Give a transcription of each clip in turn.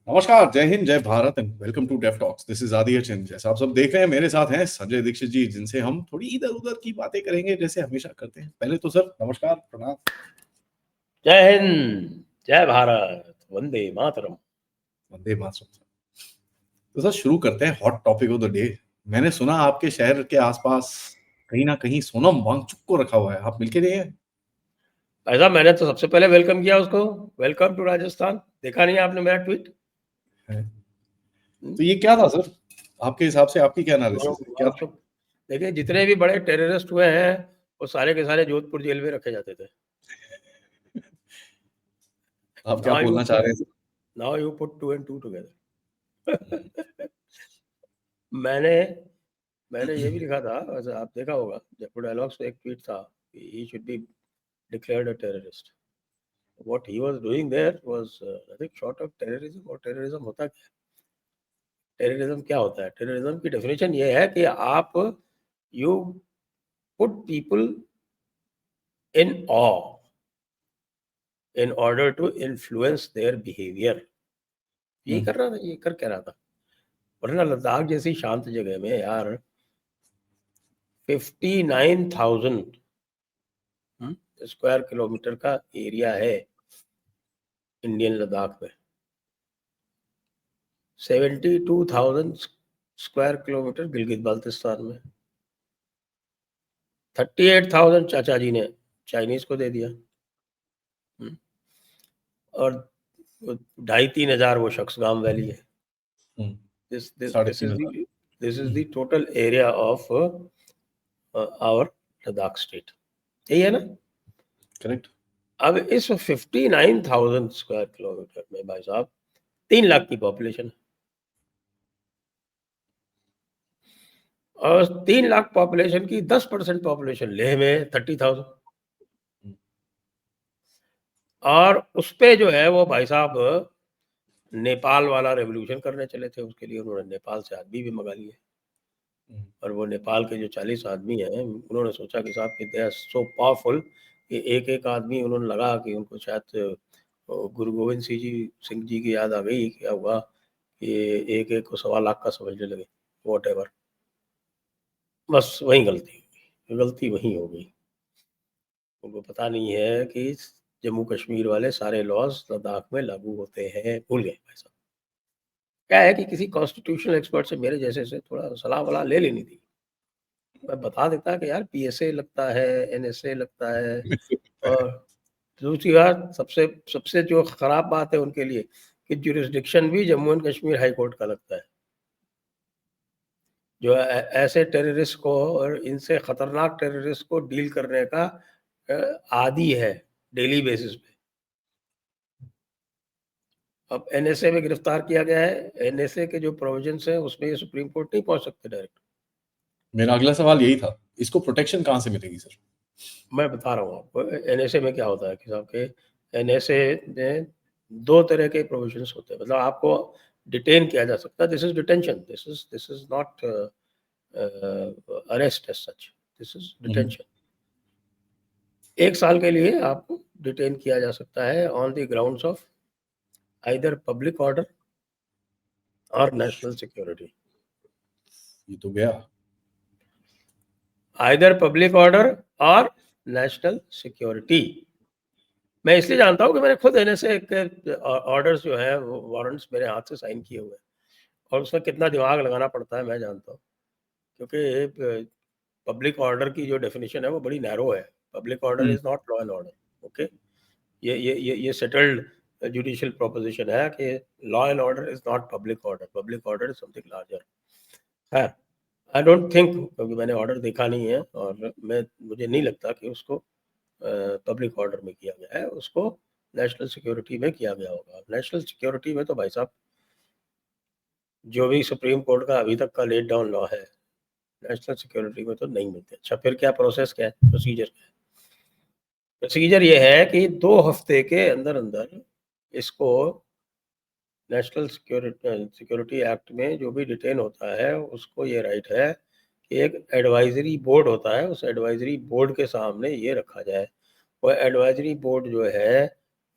नमस्कार, जय हिंद, जय Bharat and welcome to Deaf Talks. This is आदि चिन। जैसा आप सब देख रहे हैं, मेरे साथ हैं संजय दीक्षित जी, जिनसे हम थोड़ी इधर-उधर की बातें करेंगे जैसे हमेशा करते हैं। पहले तो सर नमस्कार, प्रणाम। जय हिंद, जय भारत, वंदे मातरम। वंदे मातरम। तो सर शुरू करते हैं hot topic of the day. मैंने सुना आपके शहर के आसपास कहीं ना कहीं सोनम वांगचुक को रखा हुआ है, आप मिलके गए हैं? भाई साहब, मैंने तो सबसे पहले वेलकम किया उसको। Welcome to Rajasthan. देखा नहीं आपने मेरा ट्वीट? है। तो ये क्या था सर? आपके हिसाब से आपकी क्या सोनम एनालिसिस है, क्या था? वांगचुक। देखिए, जितने भी बड़े टेररिस्ट हुए हैं वो सारे के सारे जोधपुर जेल में रखे जाते थे। आप क्या नाउ यू बोलना चाह पुट रहे हैं sir? Now you put two and two together. मैंने मैंने ये भी लिखा था, वैसे आप देखा होगा, जयपुर डायलॉग्स में एक ट्वीट था कि he should be declared a terrorist. What he was doing there was nothing short of terrorism. और टेररिज्म होता क्या? टेररिज्म क्या होता है? टेररिज्म की डेफिनेशन ये है कि आप you put people in uh in order to influence their behaviour. यही कर रहा था, ये कर क्या रहा था? वरना लद्दाख जैसी शांत जगह में यार 59,000 स्क्वायर किलोमीटर का एरिया है इंडियन लद्दाख में। 72,000 स्क्वायर किलोमीटर गिलगित बाल्टिस्तान में। 38,000 चाचा जी ने चाइनीज को दे दिया। हम्म, और 2,500-3,000 वो शख्स गांव वैली है। this this साढ़े this तीन is हजार the this is the total area of our Ladakh state। यही है ना? करेक्ट। अब इस 59,000 स्क्वायर किलोमीटर में भाई साहब 3 लाख की पॉपुलेशन है। और 3 लाख पॉपुलेशन की 10% पॉपुलेशन लेह में है, 30,000। और उस पे जो है वो भाई साहब नेपाल वाला रेवोल्यूशन करने चले थे। उसके लिए उन्होंने नेपाल से आदमी भी मंगा लिए। और वो नेपाल के जो 40 आदमी हैं, उन्होंने सोचा कि साहब कि दे आर सो पावरफुल कि एक एक आदमी उन्होंने लगा कि उनको शायद गुरु गोविंद सिंह जी की याद आ गई। क्या हुआ कि एक एक को 1.25 लाख का समझने लगे। वॉट एवर, बस वही गलती वही हो गई। उनको पता नहीं है कि जम्मू कश्मीर वाले सारे लॉज लद्दाख में लागू होते हैं। भूल गए भाई साहब। क्या है कि किसी कॉन्स्टिट्यूशनल एक्सपर्ट से मेरे जैसे से थोड़ा सलाह वलाह ले लेनी थी। मैं बता देता कि यार पीएसए लगता है, एनएसए लगता है। और दूसरी बात, सबसे सबसे जो खराब बात है उनके लिए कि जुरिस्डिक्शन भी Jammu and Kashmir high court का लगता है। जो ऐसे टेररिस्ट को और इनसे खतरनाक टेररिस्ट को डील करने का आदी है डेली बेसिस पे। अब एनएसए में गिरफ्तार किया गया है। एनएसए के जो प्रोविजंस हैं उसमें ये सुप्रीम कोर्ट नहीं पहुंच सकते डायरेक्ट। मेरा अगला सवाल यही था, इसको प्रोटेक्शन कहाँ से मिलेगी सर? मैं बता रहा हूँ आपको एनएसए में क्या होता है कि साहब के एनएसए में 2 तरह के प्रोविजंस होते हैं। मतलब आपको डिटेन किया जा सकता है। This is detention, this is not arrest as such, this is detention. 1 साल के लिए आपको डिटेन किया जा सकता है on the grounds of either public order और नेशनल सिक्योरिटी। ये तो गया। आइदर पब्लिक ऑर्डर और नेशनल सिक्योरिटी। मैं इसलिए जानता हूँ कि मैंने खुद एनएसए के ऑर्डर्स जो है, वारंट्स मेरे हाथ से साइन किए हुए हैं। और उसमें कितना दिमाग लगाना पड़ता है मैं जानता हूँ। क्योंकि पब्लिक ऑर्डर की जो डेफिनेशन है वो बड़ी नैरो है। Public order is not law and order. Okay, ये सेटल्ड जुडिशियल प्रोपोजिशन है कि law and order is not public order, public order is something larger है। आई डोंट थिंक, क्योंकि मैंने ऑर्डर देखा नहीं है और मुझे नहीं लगता कि उसको पब्लिक ऑर्डर में किया गया है। उसको नेशनल सिक्योरिटी में किया गया होगा। नेशनल सिक्योरिटी में तो भाई साहब जो भी सुप्रीम कोर्ट का अभी तक का लेट डाउन लॉ है, नेशनल सिक्योरिटी में तो नहीं मिलते। अच्छा, फिर क्या प्रोसेस, क्या है प्रोसीजर? क्या है प्रोसीजर? ये है कि 2 हफ्ते के अंदर अंदर इसको नेशनल सिक्योरिटी एक्ट में जो भी डिटेन होता है उसको ये राइट है कि एक एडवाइजरी बोर्ड होता है, उस एडवाइजरी बोर्ड के सामने ये रखा जाए। वो एडवाइजरी बोर्ड जो है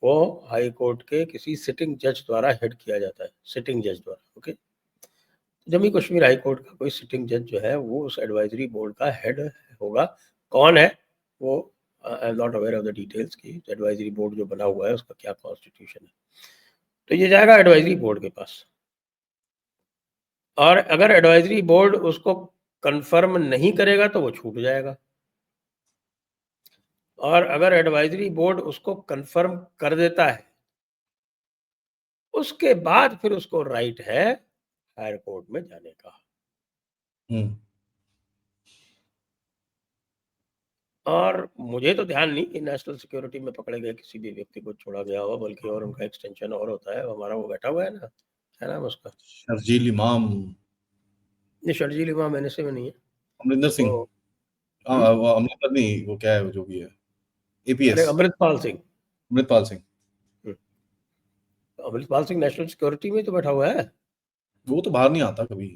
वो हाई कोर्ट के किसी सिटिंग जज द्वारा हेड किया जाता है, सिटिंग जज द्वारा। Okay, Jammu Kashmir high court का कोई सिटिंग जज जो है वो उस एडवाइजरी बोर्ड का हेड होगा। कौन है वो, आई am not aware of the details कि एडवाइजरी बोर्ड जो बना हुआ है उसका क्या कॉन्स्टिट्यूशन है। तो ये जाएगा एडवाइजरी बोर्ड के पास, और अगर एडवाइजरी बोर्ड उसको कंफर्म नहीं करेगा तो वो छूट जाएगा, और अगर एडवाइजरी बोर्ड उसको कंफर्म कर देता है उसके बाद फिर उसको राइट है हायर कोर्ट में जाने का। हम्म, और मुझे तो ध्यान नहीं कि नेशनल सिक्योरिटी में पकड़े गए किसी भी व्यक्ति को छोड़ा गया हो, बल्कि और उनका एक्सटेंशन और होता है। हमारा वो बैठा हुआ है ना, क्या नाम है उसका, शर्जील इमाम, ये शर्जील इमाम एनएसए में नहीं है अमरिंदर सिंह, वो। वो अमरिंदर नहीं, वो क्या है, वो जो भी है, अरे APS, Amritpal Singh, Amritpal Singh. Amritpal Singh national security में तो बैठा हुआ है। वो तो बाहर नहीं आता कभी,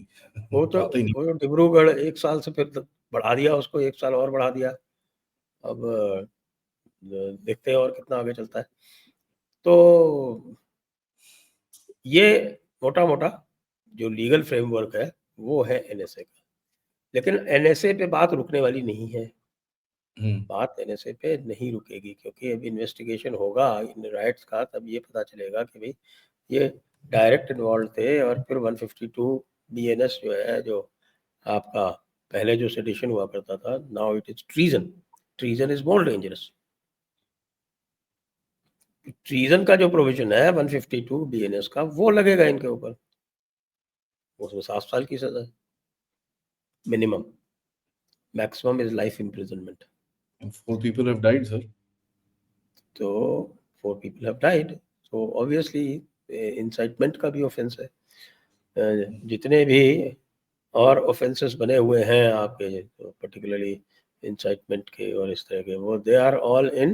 वो तो आता ही नहीं। वो तो डिब्रूगढ़ 1 साल से फिर बढ़ा दिया उसको, 1 साल और बढ़ा दिया। अब देखते हैं और कितना आगे चलता है। तो ये मोटा मोटा जो लीगल फ्रेमवर्क है वो है एनएसए का। लेकिन एनएसए पे बात रुकने वाली नहीं है, बात एनएसए पे नहीं रुकेगी, क्योंकि अब इन्वेस्टिगेशन होगा इन राइट्स का, तब ये पता चलेगा कि भाई ये डायरेक्ट इन्वॉल्व थे। और फिर 152 बीएनएस जो है, जो आपका पहले जो सेडिशन हुआ करता था, now it is treason. Treason is more dangerous. Treason का जो प्रोविजन है 152 बीएनएस का, वो लगेगा इनके ऊपर, उसमें 7 साल की सजा है minimum, maximum is life imprisonment. 4 people have died, sir. तो 4 people have died, so obviously incitement का भी ऑफेंस है। जितने भी और ऑफेंसेस बने हुए हैं आपके, पर्टिकुलरली इंसाइटमेंट के और इस तरह के, वो they are all in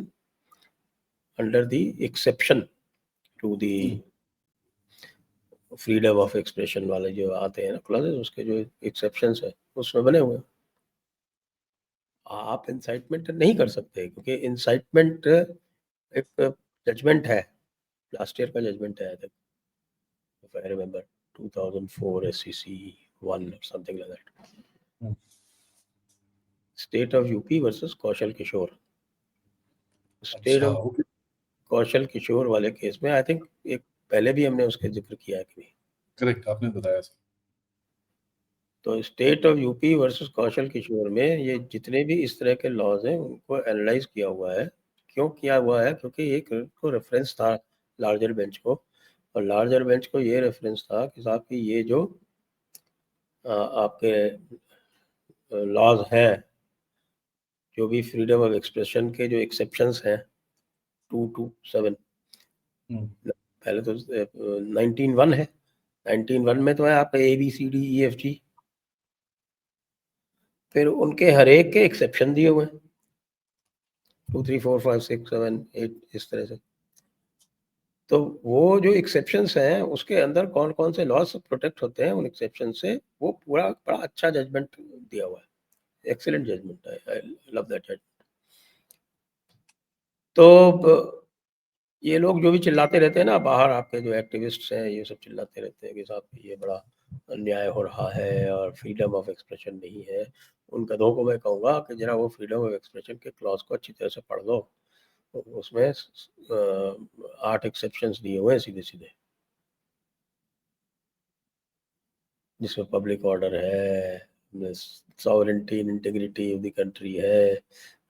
under the exception to the freedom of expression वाले जो आते हैं ना क्लॉजेस, उसके जो एक्सेप्शंस है उसमें बने हुए हैं। आप इंसाइटमेंट नहीं कर सकते, क्योंकि इंसाइटमेंट एक जजमेंट है, लास्ट ईयर का जजमेंट है, I think, if I remember, 2004 SCC 1 or something like that. State of UP versus Kaushal Kishore. State अच्छा, ऑफ ओके, कौशल किशोर वाले केस में आई थिंक एक पहले भी हमने उसके जिक्र किया है कि नहीं। करेक्ट, आपने बताया सर। तो state of UP versus Kaushal किशोर में ये जितने भी इस तरह के लॉज हैं उनको एनालाइज किया हुआ है। क्यों किया हुआ है? क्योंकि एक को रेफरेंस था लार्जर बेंच को, और लार्जर बेंच को ये रेफरेंस था कि साहब की ये जो आपके लॉज हैं, जो भी फ्रीडम ऑफ एक्सप्रेशन के जो एक्सेप्शंस हैं 227, पहले तो 19(1) है, 19(1) में तो है आपका ABCDEFG, फिर उनके हर एक के एक्सेप्शन दिए हुए हैं 2 3 4 5 6 7 8 इस तरह से। तो वो जो एक्सेप्शंस हैं उसके अंदर कौन कौन से लॉज प्रोटेक्ट होते हैं उन एक्सेप्शन से, वो पूरा बड़ा अच्छा जजमेंट दिया हुआ है, एक्सीलेंट जजमेंट है, आई लव दैट जजमेंट। तो ये लोग जो भी चिल्लाते रहते हैं ना बाहर, आपके जो एक्टिविस्ट्स हैं ये सब चिल्लाते रहते हैं कि साहब ये बड़ा अन्याय हो रहा है और फ्रीडम ऑफ एक्सप्रेशन नहीं है, उन गधों को मैं कहूँगा कि जरा वो फ्रीडम ऑफ एक्सप्रेशन के क्लॉज को अच्छी तरह से पढ़ लो। तो उसमें 8 एक्सेप्शंस दिए हुए हैं सीधे सीधे, जिसमें पब्लिक ऑर्डर है, sovereignty and integrity of the country है,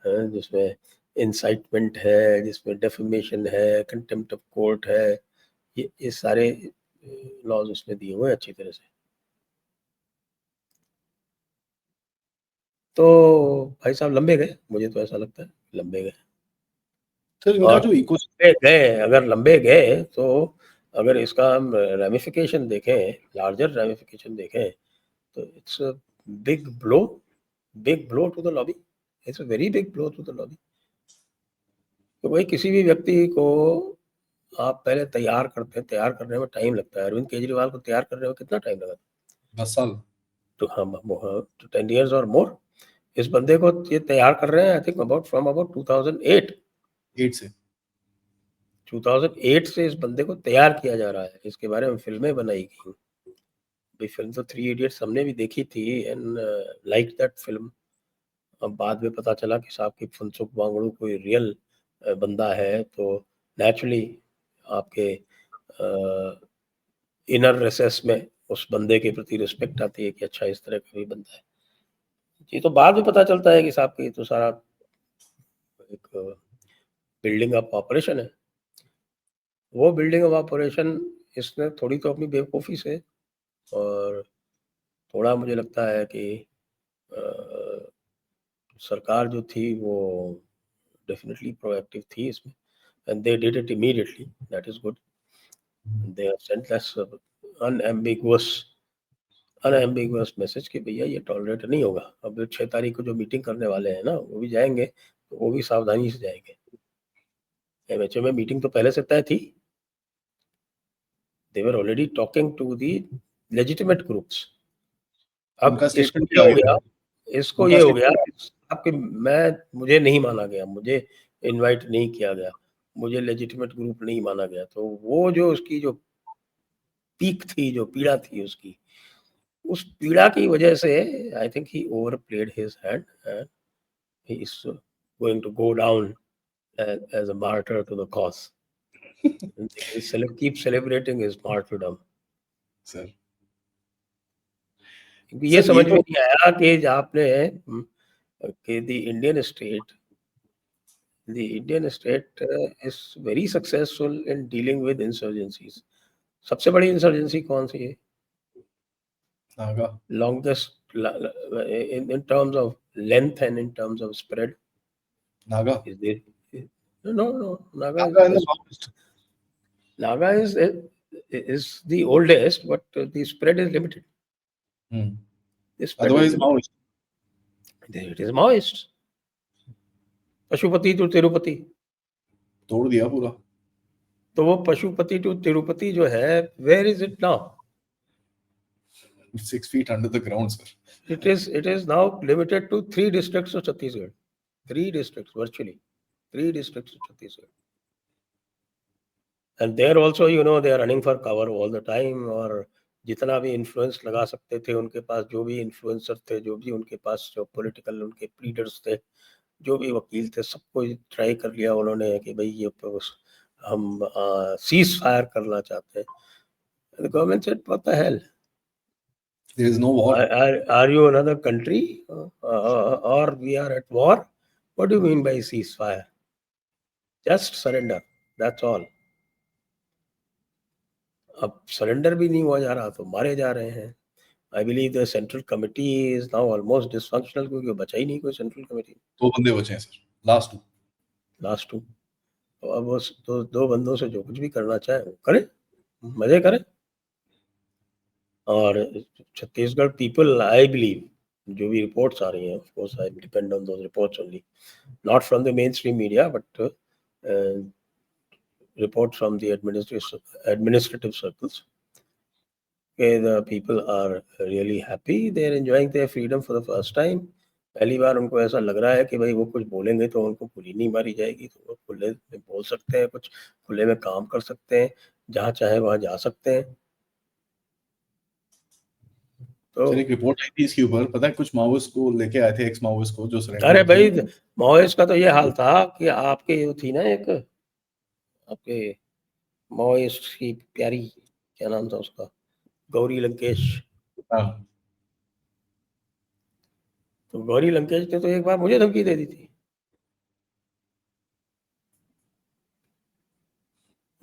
जिसमें इंसाइटमेंट है, जिसमें डेफेमेशन है, कंटेम्प्ट ऑफ कोर्ट है, ये सारे लॉज उसने दिए हुए हैं अच्छी तरह से। तो भाई साहब लंबे गए, मुझे तो ऐसा लगता है लंबे गए। सर इनका और जो इको, लंबे गए, अगर लंबे गए तो अगर इसका हम रेमिफिकेशन देखें, लार्जर रेमिफिकेशन देखें, तो it's a big blow, big blow to the lobby, it's a very big blow to the lobby. तो भाई किसी भी व्यक्ति को आप पहले तैयार करते हैं, तैयार करने में टाइम लगता है। अरविंद केजरीवाल को तैयार करने में कितना टाइम लगा? 10 साल। तो हम तो 10 years और मोर। इस बंदे को ये तैयार कर रहे हैं I think about from about 2008। 8 से 2008 से इस बंदे को तैयार किया जा रहा है, इसके बारे में फिल्में बनाई गई। भाई फिल्म तो 3 इडियट्स हमने भी देखी थी एंड लाइक दैट फिल्म। अब बाद में पता चला कि साहब की फुनसुक वांगडू कोई रियल बंदा है, तो नेचुरली आपके इनर रेसेस में उस बंदे के प्रति रिस्पेक्ट आती है कि अच्छा इस तरह का भी बंदा है। ये तो बाद में पता चलता है कि साहब की तो सारा एक बिल्डिंग ऑफ ऑपरेशन है। वो बिल्डिंग ऑफ ऑपरेशन इसने थोड़ी तो अपनी बेवकूफ़ी से, और थोड़ा मुझे लगता है कि सरकार जो थी वो डेफिनेटली प्रोएक्टिव थी इसमें, and they did it immediately, that is good. They have sent that unambiguous unambiguous message कि भैया ये टॉलरेट नहीं होगा। अब 6 तारीख को जो मीटिंग करने वाले हैं ना, वो भी जाएंगे, तो वो भी सावधानी से जाएंगे। एमएचए में मीटिंग तो पहले से तय थी। They were already talking to the legitimate groups. अब उनका इसको स्टेटमेंट ये क्या हो है? गया, इसको उनका ये हो गया स्टेटमेंट आपके, मुझे नहीं माना गया, मुझे इनवाइट नहीं किया गया, मुझे लेजिटिमेट ग्रुप नहीं माना गया। तो वो जो उसकी जो पीक थी, जो पीड़ा थी उसकी, उस पीड़ा की वजह से I think he overplayed his hand and he is going to go down as a martyr to the cause. And they will keep celebrating his martyrdom. Sir क्योंकि ये सर ये समझ में तो नहीं आया कि आपने कि the Indian state is very successful in dealing with insurgencies. सबसे बड़ी इंसर्जेंसी कौन सी है? Naga Longest in terms of length and in terms of spread Naga is there? No. Naga in the north Naga is the oldest, but the spread is limited. The spread is otherwise limited. Maoist It is Maoist. Pashupati to Tirupati, तोड़ दिया पूरा। तो वो Pashupati to Tirupati जो है, where is it now? 6 feet under the ground, sir. It is now limited to 3 districts of Chhattisgarh. 3 districts virtually. 3 districts of Chhattisgarh. And there also, they are running for cover all the time, और जितना भी influence लगा सकते थे उनके पास, जो भी influencer थे, जो भी उनके पास जो पॉलिटिकल उनके लीडर्स थे, जो भी वकील थे, सबको ट्राई कर लिया उन्होंने कि भाई ये हम सीज फायर करना चाहते हैं। The government said, what the hell? There is no war. Are you another country or we are at war? What do you mean by ceasefire? Just surrender. That's all. अब surrender भी नहीं हुआ जा रहा तो मारे जा रहे हैं। I believe the central committee is now almost dysfunctional, क्योंकि बचा ही नहीं कोई सेंट्रल कमेटी। 2 बंदे बचे हैं सर, लास्ट 2। तो अब वो दो बंदों से जो कुछ भी करना चाहे वो करे, मजे करे। और छत्तीसगढ़ पीपल, आई बिलीव, जो भी रिपोर्ट्स आ रही हैं, of course I depend on those reports only, not from the main stream media, but report from the administrative circles. Okay, the people are really happy. They are enjoying their freedom for the first time. पहली बार उनको ऐसा लग रहा है कि भाई वो कुछ बोलेंगे तो उनको गोली नहीं मारी जाएगी, तो वो खुले में बोल सकते हैं, कुछ खुले में काम कर सकते हैं, जहाँ चाहे वहाँ जा सकते हैं। तो सर एक रिपोर्ट आई थी इसके ऊपर, पता है कुछ माओइस्ट को लेके आए थे, एक्स माओइस्ट को जो सरेंडर। अरे भाई माओइस्ट का तो ये हाल था कि आपके जो थी ना, एक आपके माओइस्ट की प्यारी, क्या नाम था उसका, गौरी लंकेश। हाँ तो गौरी लंकेश ने तो एक बार मुझे धमकी दे दी थी।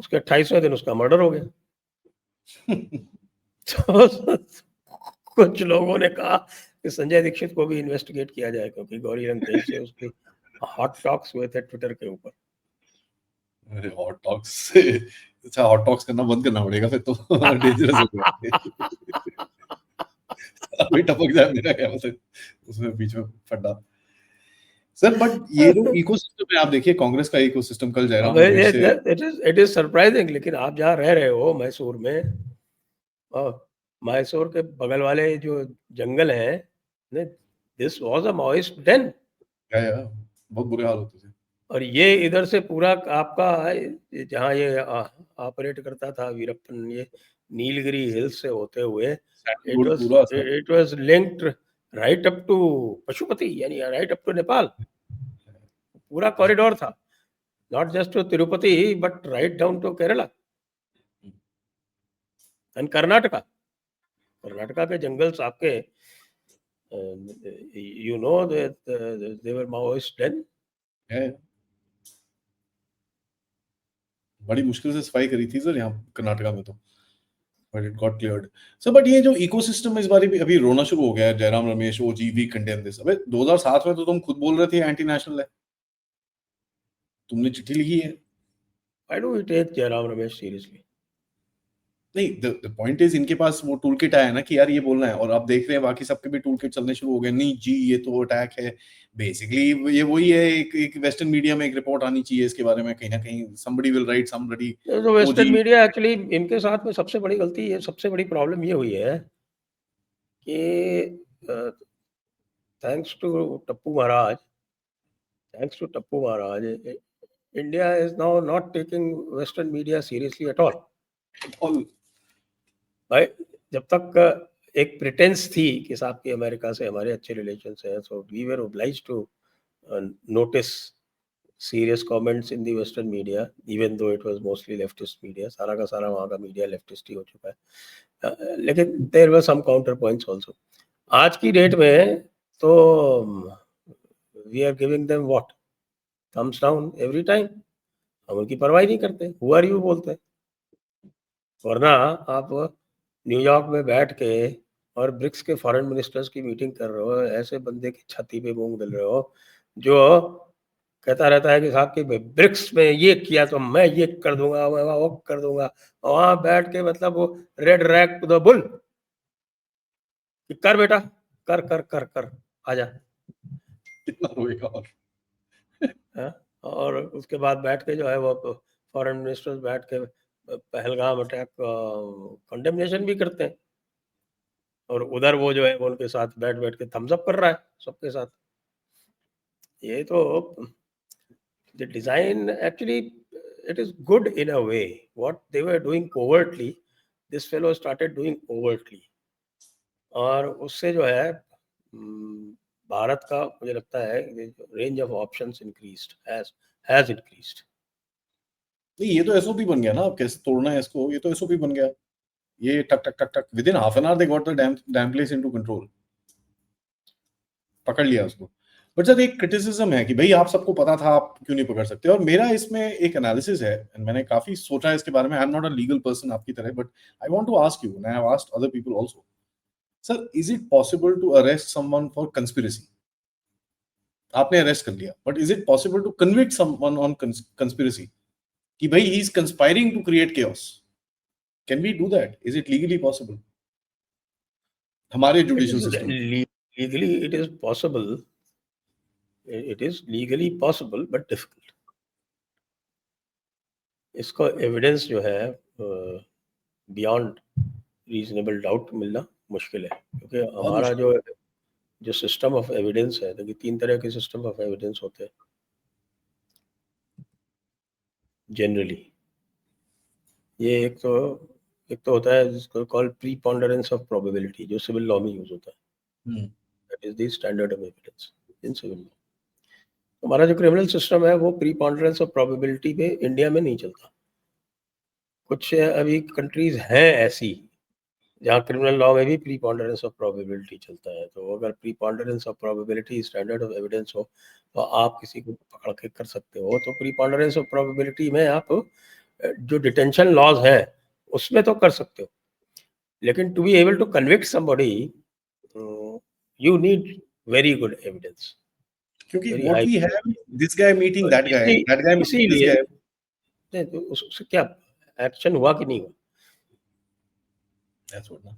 उसके 28वें दिन उसका मर्डर हो गया। तो कुछ लोगों ने कहा कि संजय दीक्षित को भी इन्वेस्टिगेट किया जाए, क्योंकि गौरी लंकेश से उसके हॉट टॉक्स हुए थे ट्विटर के ऊपर। अरे हॉट टॉक्स से अच्छा, हॉट टॉक्स करना बंद करना पड़ेगा फिर तो डेंजरस हो गया। अभी टपक जाए मेरा क्या मतलब उसमें बीच में फटा। सर बट ये जो इकोसिस्टम है, आप देखिए कांग्रेस का इकोसिस्टम, कल जयराम रमेश से इट इज सरप्राइजिंग। लेकिन आप जहाँ रह रहे हो मैसूर में, मैसूर के बगल वाले जो जंगल हैं, this was a Maoist den. बहुत बुरे हाल होते थे। और ये इधर से पूरा आपका जहाँ ये ऑपरेट करता था वीरप्पन, ये नीलगिरी हिल्स से होते हुए सैंडलवुड पूरा sir. It was linked right up to Pashupati, यानी राइट अप टू नेपाल। पूरा कॉरिडोर था, not just to Tirupati but right down to Kerala and Karnataka. Karnataka के जंगल्स आपके, you know they were Maoist den. है, बड़ी मुश्किल से सफाई करी थी सर यहाँ कर्नाटका में तो, but it got cleared sir. But ये जो इकोसिस्टम इस बार भी अभी रोना शुरू हो गया है, जयराम रमेश ओजी वी कंडेम दिस। अबे 2007 में तो तुम खुद बोल रहे थे एंटी नेशनल है, तुमने चिट्ठी लिखी है। Why do we take Jairam Ramesh seriously? नहीं, द पॉइंट इज इनके पास वो टूल किट आया ना कि यार ये बोलना है, और आप देख रहे हैं बाकी सबके भी टूल किट चलने शुरू हो गए। नहीं जी ये तो अटैक है, बेसिकली ये वही है, एक वेस्टर्न मीडिया में एक रिपोर्ट आनी चाहिए इसके बारे में, कहीं ना कहीं somebody will write somebody जो वेस्टर्न ओजी। मीडिया एक्चुअली इनके साथ में सबसे बड़ी गलती है, सबसे बड़ी प्रॉब्लम ये हुई है कि thanks to Tappu Maharaj, India is now not taking western media seriously at all. भाई जब तक एक प्रिटेंस थी कि साहब की अमेरिका से हमारे अच्छे रिलेशंस हैं, so we were obliged to notice serious comments in the western media, even though it was mostly leftist media, सारा का सारा वहाँ का मीडिया लेफ्टिस्ट ही हो चुका है। लेकिन there were some counter points also। आज की डेट में तो we are giving them what? Thumbs down every time। हम उनकी परवाह नहीं करते, who are you बोलते हैं। वरना आप न्यूयॉर्क में बैठ के और ब्रिक्स के फॉरेन मिनिस्टर्स की मीटिंग कर रहे हो, ऐसे बंदे की छाती पे मूंग दल रहे हो जो कहता रहता है कि साहब कि ब्रिक्स में ये किया तो मैं ये कर दूंगा, मैं वो कर दूंगा। वहां बैठ के मतलब वो red rag to the bull कि कर बेटा, कर कर कर कर आजा। कितना रोएगा और हाँ? और उसके बाद बैठ के जो है वो फॉरेन मिनिस्टर्स बैठ के पहलगाम अटैक कंडेमनेशन भी करते हैं, और उधर वो जो है वो उनके साथ बैठ बैठ के थम्स अप कर रहा है सबके साथ। ये तो the design actually, it is good in a way. What they were doing covertly, this fellow started doing overtly, और उससे जो है भारत का मुझे लगता है range of options increased, has increased. नहीं, ये तो एसओपी बन गया ना, अब कैसे तोड़ना है इसको, ये तो एसओपी बन गया। ये टक टक टक टक with in half an hour they got the dam place into control, पकड़ लिया उसको। बट सर एक क्रिटिसिज्म है कि भाई आप सबको पता था, आप क्यों नहीं पकड़ सकते। और मेरा इसमें एक एनालिसिस है, मैंने काफी सोचा है इसके बारे में। I am not a legal person आपकी तरह, but I want to ask you and I have asked other people also, sir is it possible to arrest someone for conspiracy? आपने अरेस्ट कर लिया, but is it possible to convict someone on conspiracy कि भाई he is conspiring to create chaos? Can we do that? Is it legally possible हमारे judicial system? Legally it is possible, it is legally possible but difficult। इसको evidence जो है beyond reasonable doubt मिलना मुश्किल है, क्योंकि हमारा जो सिस्टम ऑफ एविडेंस है, देखिए 3 तरह के सिस्टम ऑफ एविडेंस होते हैं जनरली। ये एक तो होता है जिसको कॉल प्रीपोंडरेंस ऑफ प्रोबेबिलिटी, जो सिविल लॉ में यूज होता है। That is the standard of evidence in civil law. हमारा जो क्रिमिनल सिस्टम है वो प्रीपोंडरेंस ऑफ प्रोबेबिलिटी पे इंडिया में नहीं चलता। कुछ अभी कंट्रीज हैं ऐसी जहाँ क्रिमिनल लॉ में भी प्रीपोंडरेंस ऑफ प्रोबेबिलिटी चलता है। तो अगर preponderance of probability standard of evidence हो तो आप किसी को पकड़ के कर सकते हो। तो प्रीपोंडरेंस ऑफ प्रोबेबिलिटी में आप जो डिटेंशन लॉज हैं उसमें तो कर सकते हो, लेकिन to be able to convict somebody you need very good evidence. क्योंकि what we have, this guy meeting that guy meeting this इसीलिए guy, तो उससे क्या एक्शन हुआ कि नहीं हुआ, that's what ना।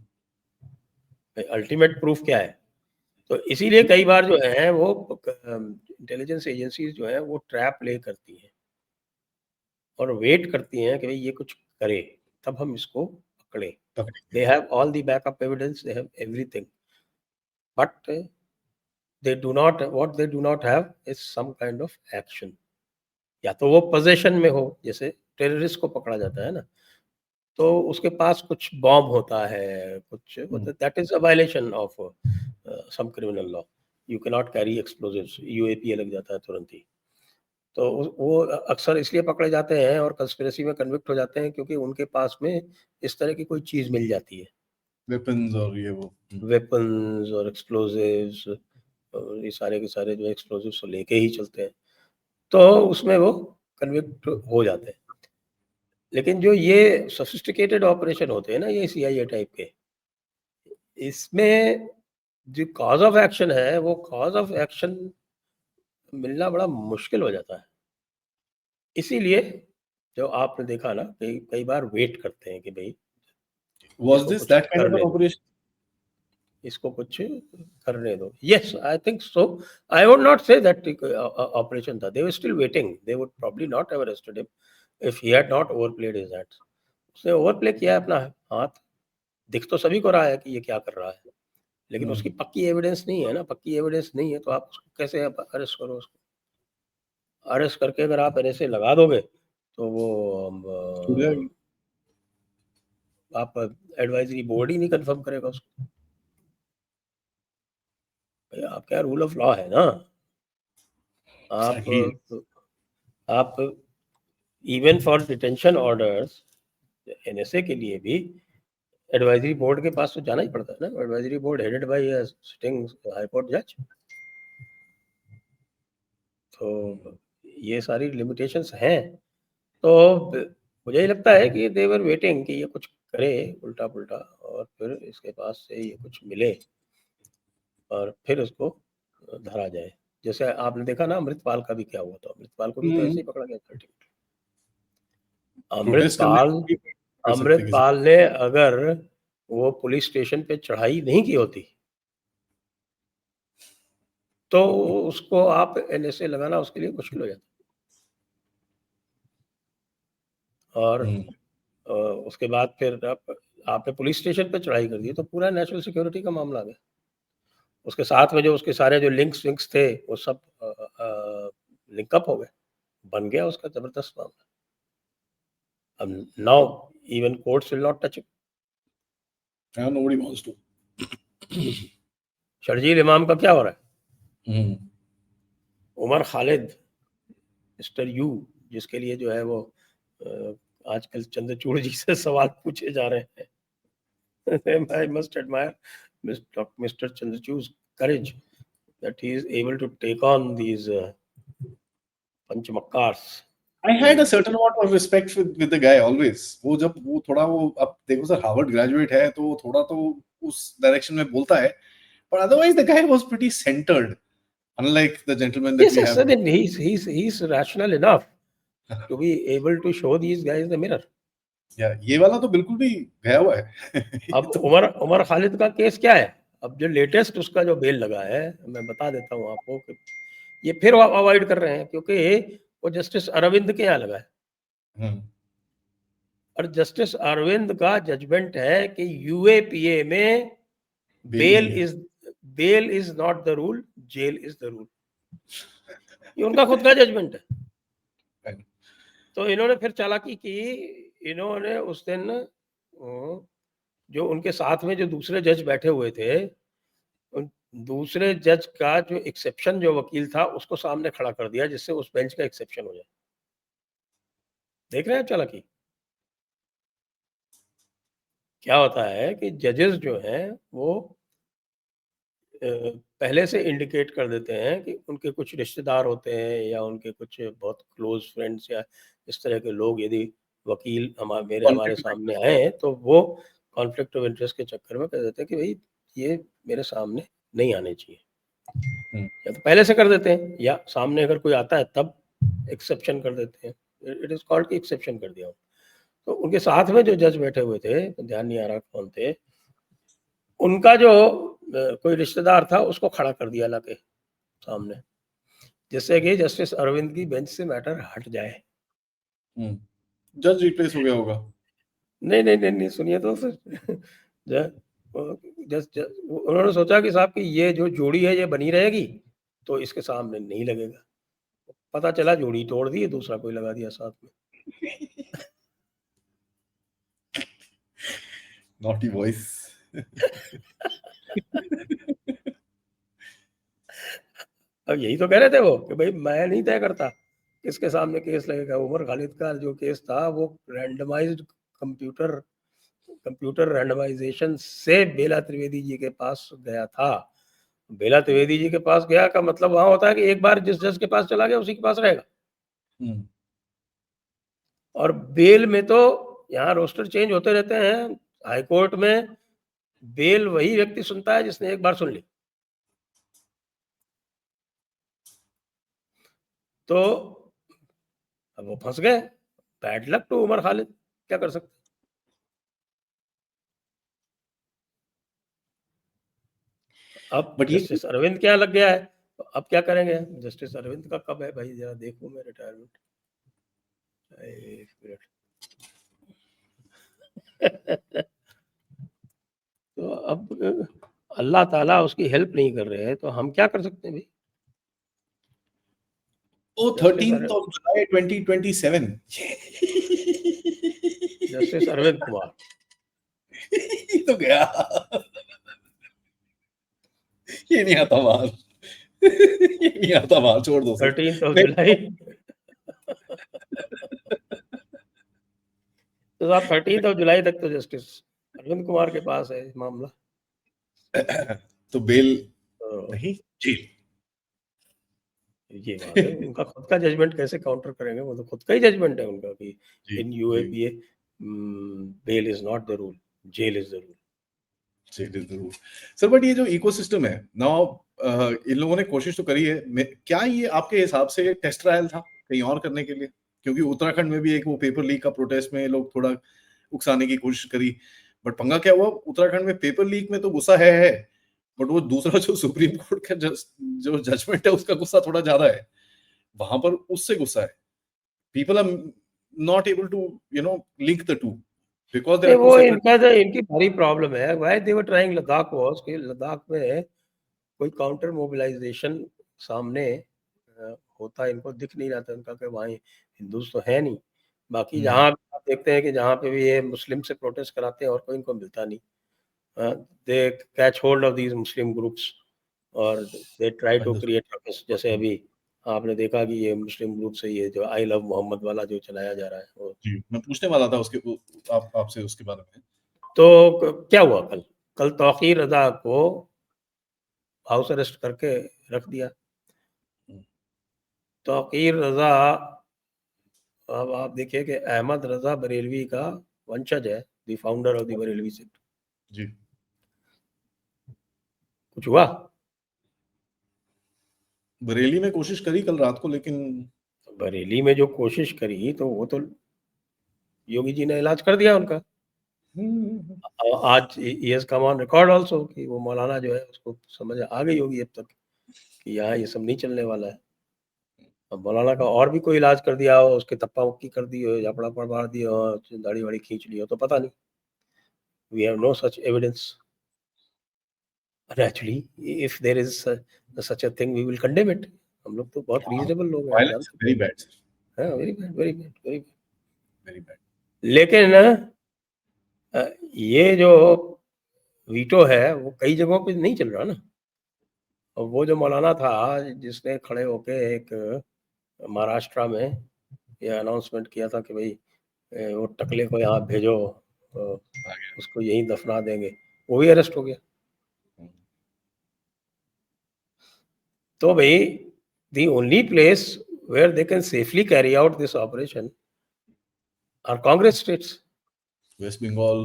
अल्टीमेट प्रूफ क्या है। तो इसीलिए कई बार जो है वो इंटेलिजेंस एजेंसीज जो है वो ट्रैप प्ले करती हैं और वेट करती हैं कि भाई ये कुछ करे तब हम इसको पकड़े। They have all the backup evidence, they have everything, but they do not, what they do not have is some kind of action। या तो वो पोजेशन में हो, जैसे टेररिस्ट को पकड़ा जाता है ना, तो उसके पास कुछ बॉम्ब होता है, कुछ that is a violation of some criminal law. You can not carry explosives, UAPA लग जाता है तुरंत ही। तो वो अक्सर इसलिए पकड़े जाते हैं और कंस्पिरेसी में कन्विक्ट हो जाते हैं क्योंकि उनके पास में इस तरह की कोई चीज़ मिल जाती है, वेपन्स और ये वो। वेपन्स और एक्सप्लोजिव्स, ये सारे के सारे जो एक्सप्लोजिव्स वो लेके ही चलते हैं, तो उसमें वो कन्विक्ट हो जाते हैं। लेकिन जो ये सोफिस्टिकेटेड ऑपरेशन होते हैं ना, ये सीआईए टाइप के, इसमें जो कॉज ऑफ एक्शन है, वो कॉज ऑफ एक्शन मिलना बड़ा मुश्किल हो जाता है। इसीलिए जो आपने देखा ना, कई कई बार वेट करते हैं कि भाई Was इसको this कुछ that kind of an करने दो, operation? इसको कुछ करने दो। Yes, I think so. I would not say that operation था। They were still waiting, they would probably not have arrested him if he had not overplayed his hands. उसने overplay किया है अपना हाथ, दिख तो सभी को रहा है कि ये क्या कर रहा है, लेकिन उसकी पक्की एविडेंस नहीं है ना। पक्की एविडेंस नहीं है तो आप उसको कैसे आप अरेस्ट करो? उसको अरेस्ट करके अगर आप ऐसे लगा दोगे तो वो छूट जाएगी। आप एडवाइजरी बोर्ड ही नहीं कंफर्म करेगा उसको। भैया आपके यहाँ रूल ऑफ लॉ है ना। आप Exactly. आप even for detention orders, NSA के लिए भी एडवाइजरी बोर्ड के पास तो जाना ही पड़ता है ना। Advisory board headed by a sitting high court जज। तो ये सारी लिमिटेशंस हैं। तो मुझे ये लगता है कि दे वर वेटिंग कि ये कुछ करे उल्टा पुल्टा और फिर इसके पास से ये कुछ मिले और फिर उसको धरा जाए। जैसे आपने देखा ना अमृतपाल का भी क्या हुआ था। अमृतपाल को भी तो ऐसे ही पकड़ा गया था। प्रोटेस्ट करने अमृतपाल की कर सकते किसी। अमृतपाल ने अगर वो पुलिस स्टेशन पे चढ़ाई नहीं की होती तो उसको आप एनएसए लगाना उसके लिए मुश्किल हो जाता। और उसके बाद फिर आपने पुलिस स्टेशन पे चढ़ाई कर दी तो पूरा नेशनल सिक्योरिटी का मामला आ गया। उसके साथ में जो उसके सारे जो लिंक्स विंक्स थे वो सब लिंकअप हो गए, बन गया उसका जबरदस्त मामला। अब now even courts will not touch it. Yeah, nobody wants to. Sharjeel इमाम का क्या हो रहा है? हम्म। उमर खालिद मिस्टर यू, जिसके लिए जो है वो आजकल चंद्रचूड़ जी से सवाल पूछे जा रहे हैं। I must admire Mr. Chandrachud's courage that he is able to take on these पंचमक्कार्स। I had a certain amount of respect with the guy always. वो जब वो थोड़ा वो अब देखो सर हार्वर्ड ग्रेजुएट है तो वो थोड़ा तो उस डायरेक्शन में बोलता है, but otherwise the guy was pretty centered, unlike the gentleman that Yes, we yes, have. I mean, he's rational enough to be able to show these guys the mirror. ये वाला तो बिल्कुल भी गया हुआ है। अब उमर खालिद का केस क्या है? अब जो लेटेस्ट उसका जो बेल लगा है, मैं बता देता हूँ आपको कि ये फिर अवॉइड कर रहे हैं क्योंकि वो जस्टिस अरविंद के यहाँ लगा है। और जस्टिस अरविंद का जजमेंट है कि यूएपीए में bail is not the rule, jail is the rule. ये उनका खुद का जजमेंट है। तो इन्होंने फिर चालाकी की, इन्होंने उस दिन जो उनके साथ में जो दूसरे जज बैठे हुए थे, उन दूसरे जज का जो एक्सेप्शन जो वकील था उसको सामने खड़ा कर दिया जिससे उस बेंच का एक्सेप्शन हो जाए। देख रहे हैं चालाकी? क्या होता है कि जजेस जो हैं वो पहले से इंडिकेट कर देते हैं कि उनके कुछ रिश्तेदार होते हैं या उनके कुछ बहुत क्लोज फ्रेंड्स या इस तरह के लोग यदि वकील हमारे सामने आए तो वो कॉन्फ्लिक्ट ऑफ इंटरेस्ट के चक्कर में कह देते हैं कि भाई ये मेरे सामने नहीं आने चाहिए। या तो पहले से कर देते हैं या सामने अगर कोई आता है तब एक्सेप्शन कर देते हैं। इट इज कॉल्ड कि एक्सेप्शन कर दिया। तो उनके साथ में जो जज बैठे हुए थे, ध्यान नहीं आ रहा कौन थे, उनका जो कोई रिश्तेदार था उसको खड़ा कर दिया लाके सामने, जिससे कि जस्टिस अरविंद की बेंच से मैटर हट जाए। जज रिप्लेस हो गया होगा। नहीं, सुनिए तो सर। उन्होंने सोचा कि साहब कि ये जो जोड़ी है ये बनी रहेगी तो इसके सामने नहीं लगेगा। पता चला जोड़ी तोड़ दी, दूसरा कोई लगा दिया साथ में। Naughty voice. अब यही तो कह रहे थे वो कि भाई मैं नहीं तय करता किसके सामने केस लगेगा। उमर खालिद का जो केस था वो रैंडमाइज्ड कंप्यूटर रैंडमाइजेशन से बेला त्रिवेदी जी के पास गया था। बेला त्रिवेदी जी के पास गया का मतलब वहां होता है कि एक बार जिस जज के पास चला गया उसी के पास रहेगा। और बेल में तो यहाँ रोस्टर चेंज होते रहते हैं। हाई कोर्ट में बेल वही व्यक्ति सुनता है जिसने एक बार सुन ली। तो अब वो फंस गए। Bad luck to Umar Khalid, क्या कर सकते। अब बट ये जस्टिस अरविंद क्या लग गया है, तो अब क्या करेंगे। जस्टिस अरविंद का कब है भाई, जरा देखो मैं रिटायरमेंट। एक मिनट। तो अब अल्लाह ताला उसकी हेल्प नहीं कर रहे हैं, तो हम क्या कर सकते हैं भाई। Oh 13th of July 2027 justice Arvind Kumar ये तो गया, ये नहीं आता बाहर, ये नहीं आता बाहर, छोड़ दो सर। 13th of जुलाई। तो साहब 13th of जुलाई तक तो जस्टिस अरविंद कुमार के पास है मामला। तो बेल तो नहीं, जेल। ये बात है, उनका खुद का जजमेंट कैसे काउंटर करेंगे, वो तो खुद का ही जजमेंट है उनका कि in UAPA bail is not the rule, jail is the rule. Sir but ये जो इकोसिस्टम है नाउ, इन लोगों ने कोशिश तो करी है, क्या ये आपके हिसाब से टेस्ट ट्रायल था कहीं और करने के लिए? क्योंकि उत्तराखंड में भी एक वो पेपर लीक का प्रोटेस्ट में लोग थोड़ा उकसाने की कोशिश करी, बट पंगा क्या हुआ, उत्तराखंड में पेपर लीक में तो गुस्सा है, बट वो दूसरा जो सुप्रीम कोर्ट का जो जजमेंट है उसका गुस्सा थोड़ा ज्यादा है, वहां पर उससे गुस्सा है। People are not able to link the two because there are two वो सेपरेट। इनकी भारी प्रॉब्लम है। Why they were trying Ladakh was कि लद्दाख में कोई काउंटर मोबिलाइजेशन सामने होता इनको दिख नहीं रहा था उनका कि वहाँ हिंदूज तो है नहीं। बाकी जहाँ आप देखते हैं कि जहाँ पे भी ये मुस्लिम से प्रोटेस्ट कराते हैं और कोई इनको मिलता नहीं। They catch hold of these Muslim groups और they try to create ruckus. जैसे अभी आपने देखा कि ये मुस्लिम ग्रुप से ये जो आई लव मोहम्मद वाला जो चलाया जा रहा है वो। जी, मैं पूछने वाला था उसके आपसे उसके बारे में। तो क्या हुआ कल तौकीर रजा को हाउस अरेस्ट करके रख दिया। तौकीर रजा, अब आप देखिए कि अहमद रजा बरेलवी का वंशज है, the founder of the Barelvi sect. जी, कुछ हुआ? बरेली में कोशिश करी कल रात को, लेकिन बरेली में जो कोशिश करी तो वो तो योगी जी ने इलाज कर दिया उनका। आज he has come on record also कि वो मौलाना जो है उसको समझ आ गई होगी अब तक कि यहाँ ये सब नहीं चलने वाला है। अब मौलाना का और भी कोई इलाज कर दिया हो, उसके तप्पा मुक्की कर दी हो, झापड़ा मार दिया हो, दाढ़ी वाड़ी खींच ली हो, तो पता नहीं। We have no such evidence. And actually, if there is such a thing, we will condemn it. हम लोग तो बहुत रीजनेबल लोग हैं, वायलेंस वेरी बैड सर, हाँ, very bad, very bad, very bad. Very bad. लेकिन ये जो वीटो है वो कई जगहों पे नहीं चल रहा ना। और वो जो मौलाना था जिसने खड़े होके एक महाराष्ट्र में ये अनाउंसमेंट किया था कि भाई वो टकले को यहाँ भेजो, उसको यहीं दफना देंगे, वो भी अरेस्ट हो गया। तो भाई the only place where they can safely carry out this operation are Congress states. West Bengal,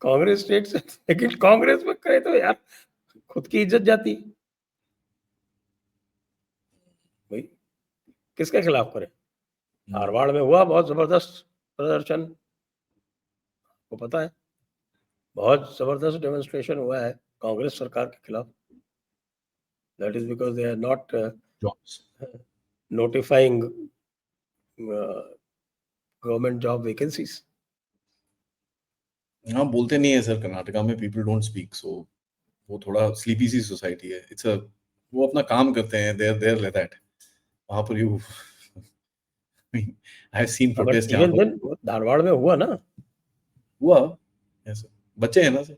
Congress states. लेकिन कांग्रेस में करे तो यार खुद की इज्जत जाती। भाई किसके खिलाफ करे? धारवाड़ में हुआ बहुत जबरदस्त प्रदर्शन, को पता है, बहुत जबरदस्त डेमोन्स्ट्रेशन हुआ है कांग्रेस सरकार के खिलाफ। That is because they are not notifying government job vacancies. हाँ बोलते नहीं है सर, कर्नाटका में पीपल डोंट स्पीक, सो वो थोड़ा स्लीपी सी सोसाइटी है। इट्स अ वो अपना काम करते हैं, देयर देयर लाइक दैट। वहां पर you I have seen but protest यहाँ इवन पर देन धारवाड़ में हुआ ना, हुआ ऐसे बच्चे हैं ना सर।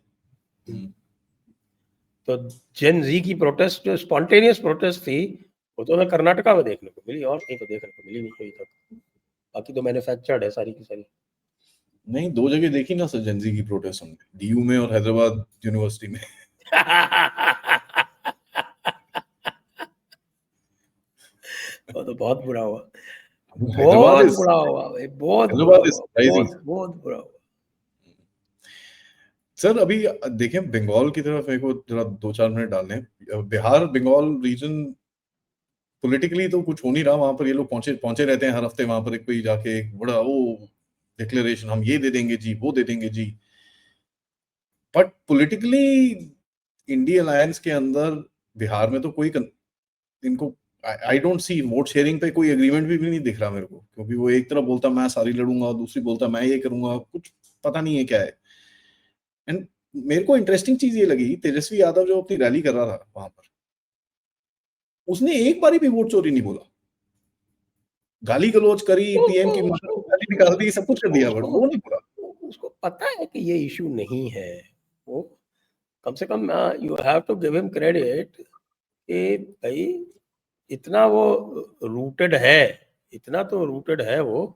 तो जेन जी की प्रोटेस्ट जो स्पॉन्टेनियस प्रोटेस्ट थी वो तो हमें कर्नाटका में देखने को मिली, और कहीं तो देखने को मिली नहीं अभी तक। बाकी तो मैन्युफैक्चर्ड है सारी की सारी। नहीं, 2 जगह देखी ना सर जेनजी की प्रोटेस्ट हमने, डीयू में और हैदराबाद यूनिवर्सिटी में। वो तो बहुत बुरा हुआ, हैदराबाद बहुत इज बुरा हुआ भाई, बहुत बुरा हैदराबाद इज हुआ, सरप्राइजिंग। बहुत बहुत बुरा हुआ। सर अभी देखें बंगाल की तरफ, मेरे को जरा 2-4 मिनट डालने हैं। बिहार बंगाल रीजन पॉलिटिकली तो कुछ हो नहीं रहा वहां पर, ये लोग पहुंचे पहुंचे रहते हैं हर हफ्ते वहां पर, एक कोई जाके एक बड़ा वो डिक्लेरेशन, हम ये दे देंगे जी, वो दे देंगे जी। बट पॉलिटिकली इंडिया अलायंस के अंदर बिहार में तो कोई इनको I don't see vote sharing पे कोई एग्रीमेंट भी नहीं दिख रहा मेरे को, क्योंकि वो एक तरफ बोलता मैं सारी लड़ूंगा और दूसरी बोलता मैं ये करूंगा, कुछ पता नहीं है क्या है। एंड मेरे को इंटरेस्टिंग चीज ये लगी, तेजस्वी यादव जो अपनी रैली कर रहा था वहां पर, उसने एक बारी भी वोट चोरी नहीं बोला। गाली गलौज करी, पीएम की माता को गाली निकाल दी, सब कुछ कर दिया, बट वो नहीं बोला। उसको पता है कि ये इशू नहीं है। वो कम से कम you have to give him credit कि भाई इतना वो रूटेड है, इतना तो रूटेड है वो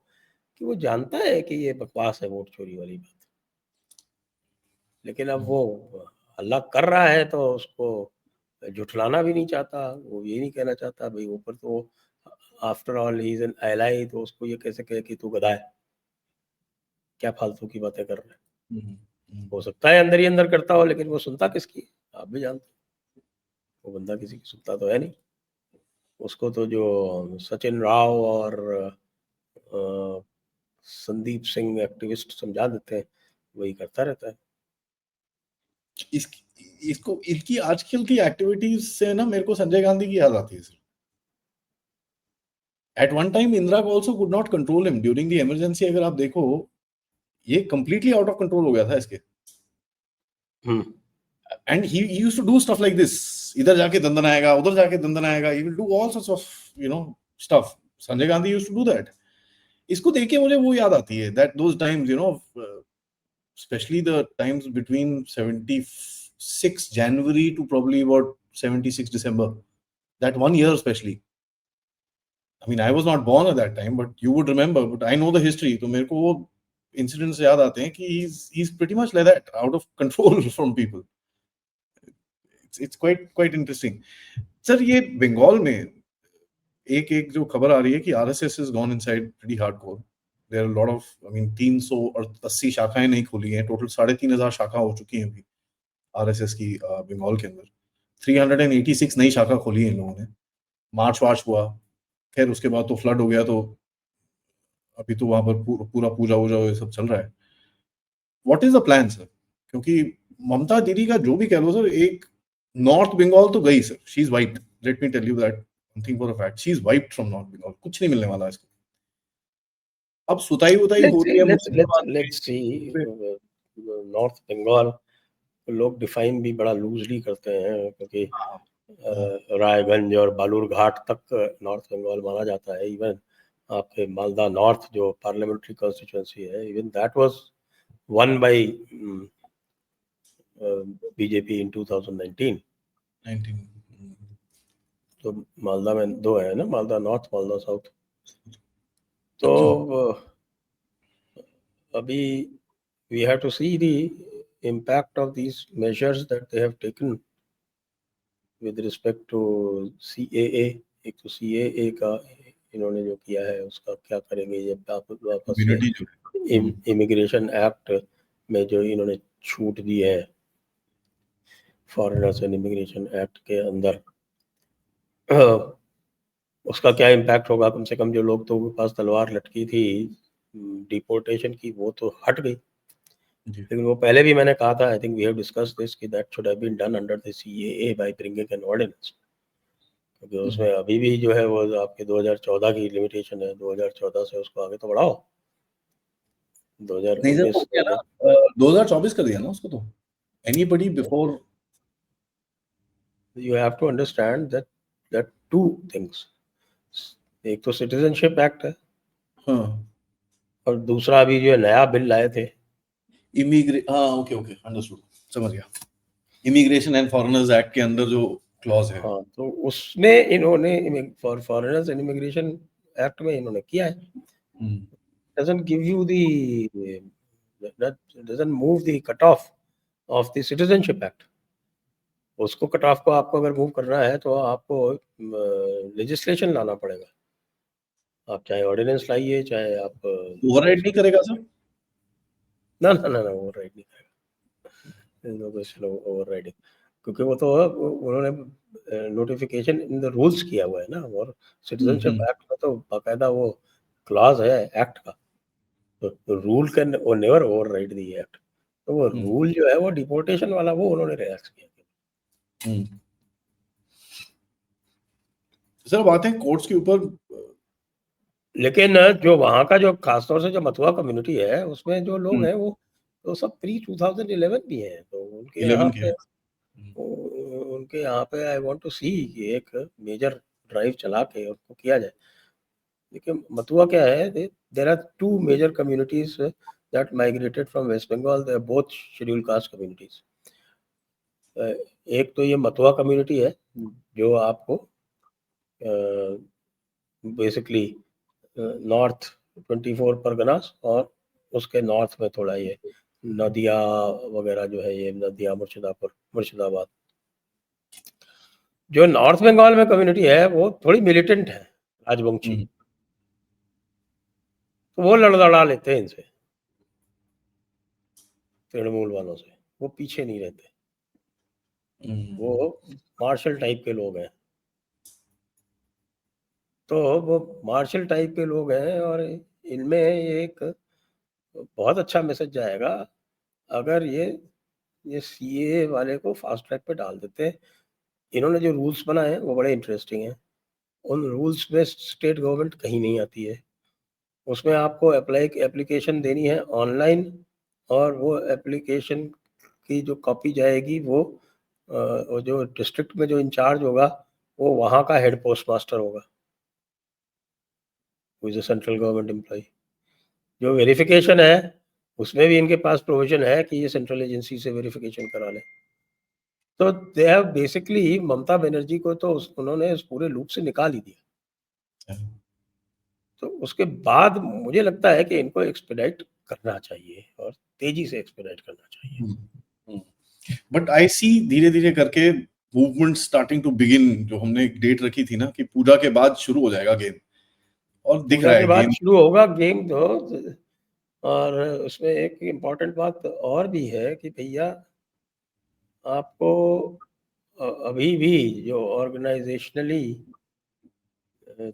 कि वो जानता है कि ये बकवास है वोट चोरी वाली बात। लेकिन अब वो हल्ला कर रहा है तो उसको झुठलाना भी नहीं चाहता, वो ये नहीं कहना चाहता भाई ऊपर तो after all he is an ally, तो उसको ये कैसे कहे कि तू गधा है, क्या फालतू की बातें कर रहे हैं। हो सकता है अंदर ही अंदर करता हो, लेकिन वो सुनता किसकी है? आप भी जानते हो, वो बंदा किसी की सुनता तो है नहीं। उसको तो जो सचिन राव और संदीप सिंह एक्टिविस्ट समझा देते हैं, वही करता रहता है। इस इसको इनकी आजकल की एक्टिविटीज से ना मेरे को संजय गांधी की याद आती है sir. At one time Indira also could not control him during the emergency. अगर आप देखो, ये कंप्लीटली आउट ऑफ कंट्रोल हो गया था इसके। And he used to do stuff like this, इधर जाके दंदन आएगा, उधर जाके दंदन आएगा, he will do all sorts of stuff. Sanjay Gandhi used to do that. इसको देख के मुझे वो याद आती है, that those times especially the times between 76 January to probably about 76 December, that 1 year especially. I mean, I was not born at that time, but you would remember, but I know the history, तो मेरे को वो incidents याद आते हैं कि he's pretty much like that, out of control from people. It's quite interesting. Sir, ये बंगाल में एक जो खबर आ रही है कि RSS has gone inside pretty hardcore. There are a lot of, I mean, 380 शाखाएं नहीं खुली हैं, टोटल 3,500 शाखा हो चुकी हैं अभी RSS की बंगाल के अंदर। 386 नई शाखा खोली है इन लोगों ने। मार्च वार्च हुआ, खैर उसके बाद तो फ्लड हो गया, तो अभी तो वहां पर पूरा पूजा वूजा ये सब चल रहा है। What is the plan sir? क्योंकि ममता दीदी का जो भी कह लो सर, एक नॉर्थ बंगाल तो गई sir, she is wiped, let me tell you that thing for a fact, she is wiped from North Bengal, कुछ नहीं मिलने वाला इसको। अब सुताई उताई हो रही है लेट्स सी। नॉर्थ बंगाल लोग डिफाइन भी बड़ा लूजली करते हैं, क्योंकि रायगंज और बालूरघाट तक नॉर्थ बंगाल माना जाता है। इवन आपके मालदा नॉर्थ जो पार्लियामेंट्री कॉन्स्टिट्यूंसी है, even that was one by BJP in 2019। तो मालदा में 2 है ना, मालदा नॉर्थ, मालदा साउथ। तो अभी we have to see the impact of these measures that they have taken with respect to CAA। एक तो CAA का इन्होंने जो किया है उसका क्या करेंगे, ये वापस से इमिग्रेशन एक्ट में जो इन्होंने छूट दी है फॉरेनर्स एंड इमिग्रेशन एक्ट के अंदर, उसका क्या इम्पैक्ट होगा। कम से कम जो लोग तो पास तलवार लटकी थी डिपोर्टेशन की, वो तो हट गई। लेकिन वो पहले भी मैंने कहा था, I think we have discussed this, कि that should have been done under the CAA by bringing an ordinance. क्योंकि उसमें अभी भी जो है वो आपके 2014 की लिमिटेशन है, 2014 से उसको आगे तो बढ़ाओ। 2024 कर दिया ना उसको तो। Anybody before, you have to understand that two things, एक तो सिटीजनशिप एक्ट है हाँ और दूसरा अभी जो नया बिल लाए थे हाँ ओके ओके अंडरस्टूड, समझ गया। इमिग्रेशन एंड फॉरेनर्स एक्ट के अंदर जो क्लॉज है। हाँ, तो उसमें इन्होंने for foreigners and immigration act में इन्होंने किया है, doesn't give you that doesn't move the cutoff of the citizenship act. उसको कट ऑफ को आपको अगर मूव करना है तो आपको लेजिस्लेशन लाना पड़ेगा। आप चाहे ऑर्डिनेंस लाइए, चाहे आप ओवरराइड नहीं करेगा सर? ना ना ना ना ओवरराइड नहीं करेगा, नो क्वेश्चन ओवरराइडिंग, क्योंकि वो तो उन्होंने नोटिफिकेशन इन द रूल्स किया हुआ है ना, और सिटीजनशिप एक्ट में तो बाकायदा वो क्लॉज है एक्ट का, तो रूल कैन वो नेवर ओवरराइड द एक्ट। तो वो रूल जो है वो डिपोर्टेशन वाला वो उन्होंने रिलैक्स किया। सर बात है कोर्ट्स के ऊपर, लेकिन जो वहाँ का जो खासतौर से जो मथुरा कम्युनिटी है उसमें जो लोग हैं वो तो सब प्री 2011 भी हैं, तो उनके यहाँ 11 के पे उनके यहाँ पे आई वांट टू सी कि एक मेजर ड्राइव चला के उसको किया जाए। लेकिन मथुरा क्या है, there are two major communities that migrated from West Bengal, they are both schedule caste communities. एक तो ये मथुरा कम्युनिटी है जो आपको बेसिकली नॉर्थ 24 परगनास और उसके नॉर्थ में थोड़ा ये नदिया वगैरह जो है, ये नदिया मुर्शिदाबाद। जो नॉर्थ बंगाल में कम्युनिटी है वो थोड़ी मिलिटेंट है, राजवंशी, तो वो लड़ लेते हैं इनसे, तृणमूल वालों से, वो पीछे नहीं रहते, वो मार्शल टाइप के लोग हैं। तो वो मार्शल टाइप के लोग हैं और इनमें एक बहुत अच्छा मैसेज जाएगा अगर ये सीए वाले को फास्ट ट्रैक पे डाल देते हैं। इन्होंने जो रूल्स बनाए हैं वो बड़े इंटरेस्टिंग हैं। उन रूल्स में स्टेट गवर्नमेंट कहीं नहीं आती है। उसमें आपको एप्लीकेशन देनी है ऑनलाइन, और वो एप्लीकेशन की जो कॉपी जाएगी वो जो डिस्ट्रिक्ट में जो इंचार्ज होगा वो वहाँ का हेड पोस्ट मास्टर होगा, who is a central government employ. जो वेरिफिकेशन है उसमें भी इनके पास प्रोविजन है कि ये सेंट्रल एजेंसी से वेरिफिकेशन करा लें। तो they have basically Mamata Banerjee को तो उन्होंने इस पूरे लूप से निकाल ही दिया। तो उसके बाद मुझे लगता है कि इनको एक्सपेडाइट करना चाहिए और तेजी से एक्सपेडाइट करना चाहिए। बट आई सी धीरे धीरे करके मूवमेंट स्टार्टिंग टू बिगिन, जो हमने एक डेट रखी थी ना कि पूजा के बाद शुरू हो जाएगा गेम, और दिख रहा पूजा के है बाद गेम। शुरू होगा गेम तो, और उसमें एक इम्पॉर्टेंट बात और भी है कि भैया आपको अभी भी जो ऑर्गेनाइजेशनली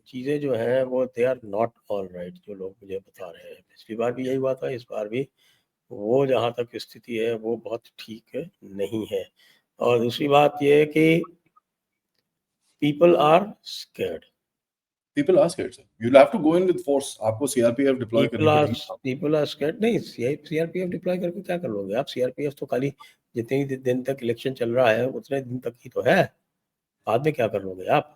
चीज़ें जो हैं वो they are not all right, जो लोग मुझे बता रहे हैं। पिछली बार भी यही हुआ था, इस बार भी वो जहाँ तक स्थिति है वो बहुत ठीक नहीं है। और दूसरी बात ये है कि people are scared. People are scared sir, you will have to go in with force, आपको सीआरपीएफ डिप्लॉय करनी पड़ेगी। पीपल आर स्कैर्ड नहीं, सीआरपीएफ डिप्लॉय करके क्या कर लोगे आप? सीआरपीएफ तो खाली जितने ही दिन तक इलेक्शन चल रहा है उतने दिन तक ही तो है, बाद में क्या कर लोगे आप?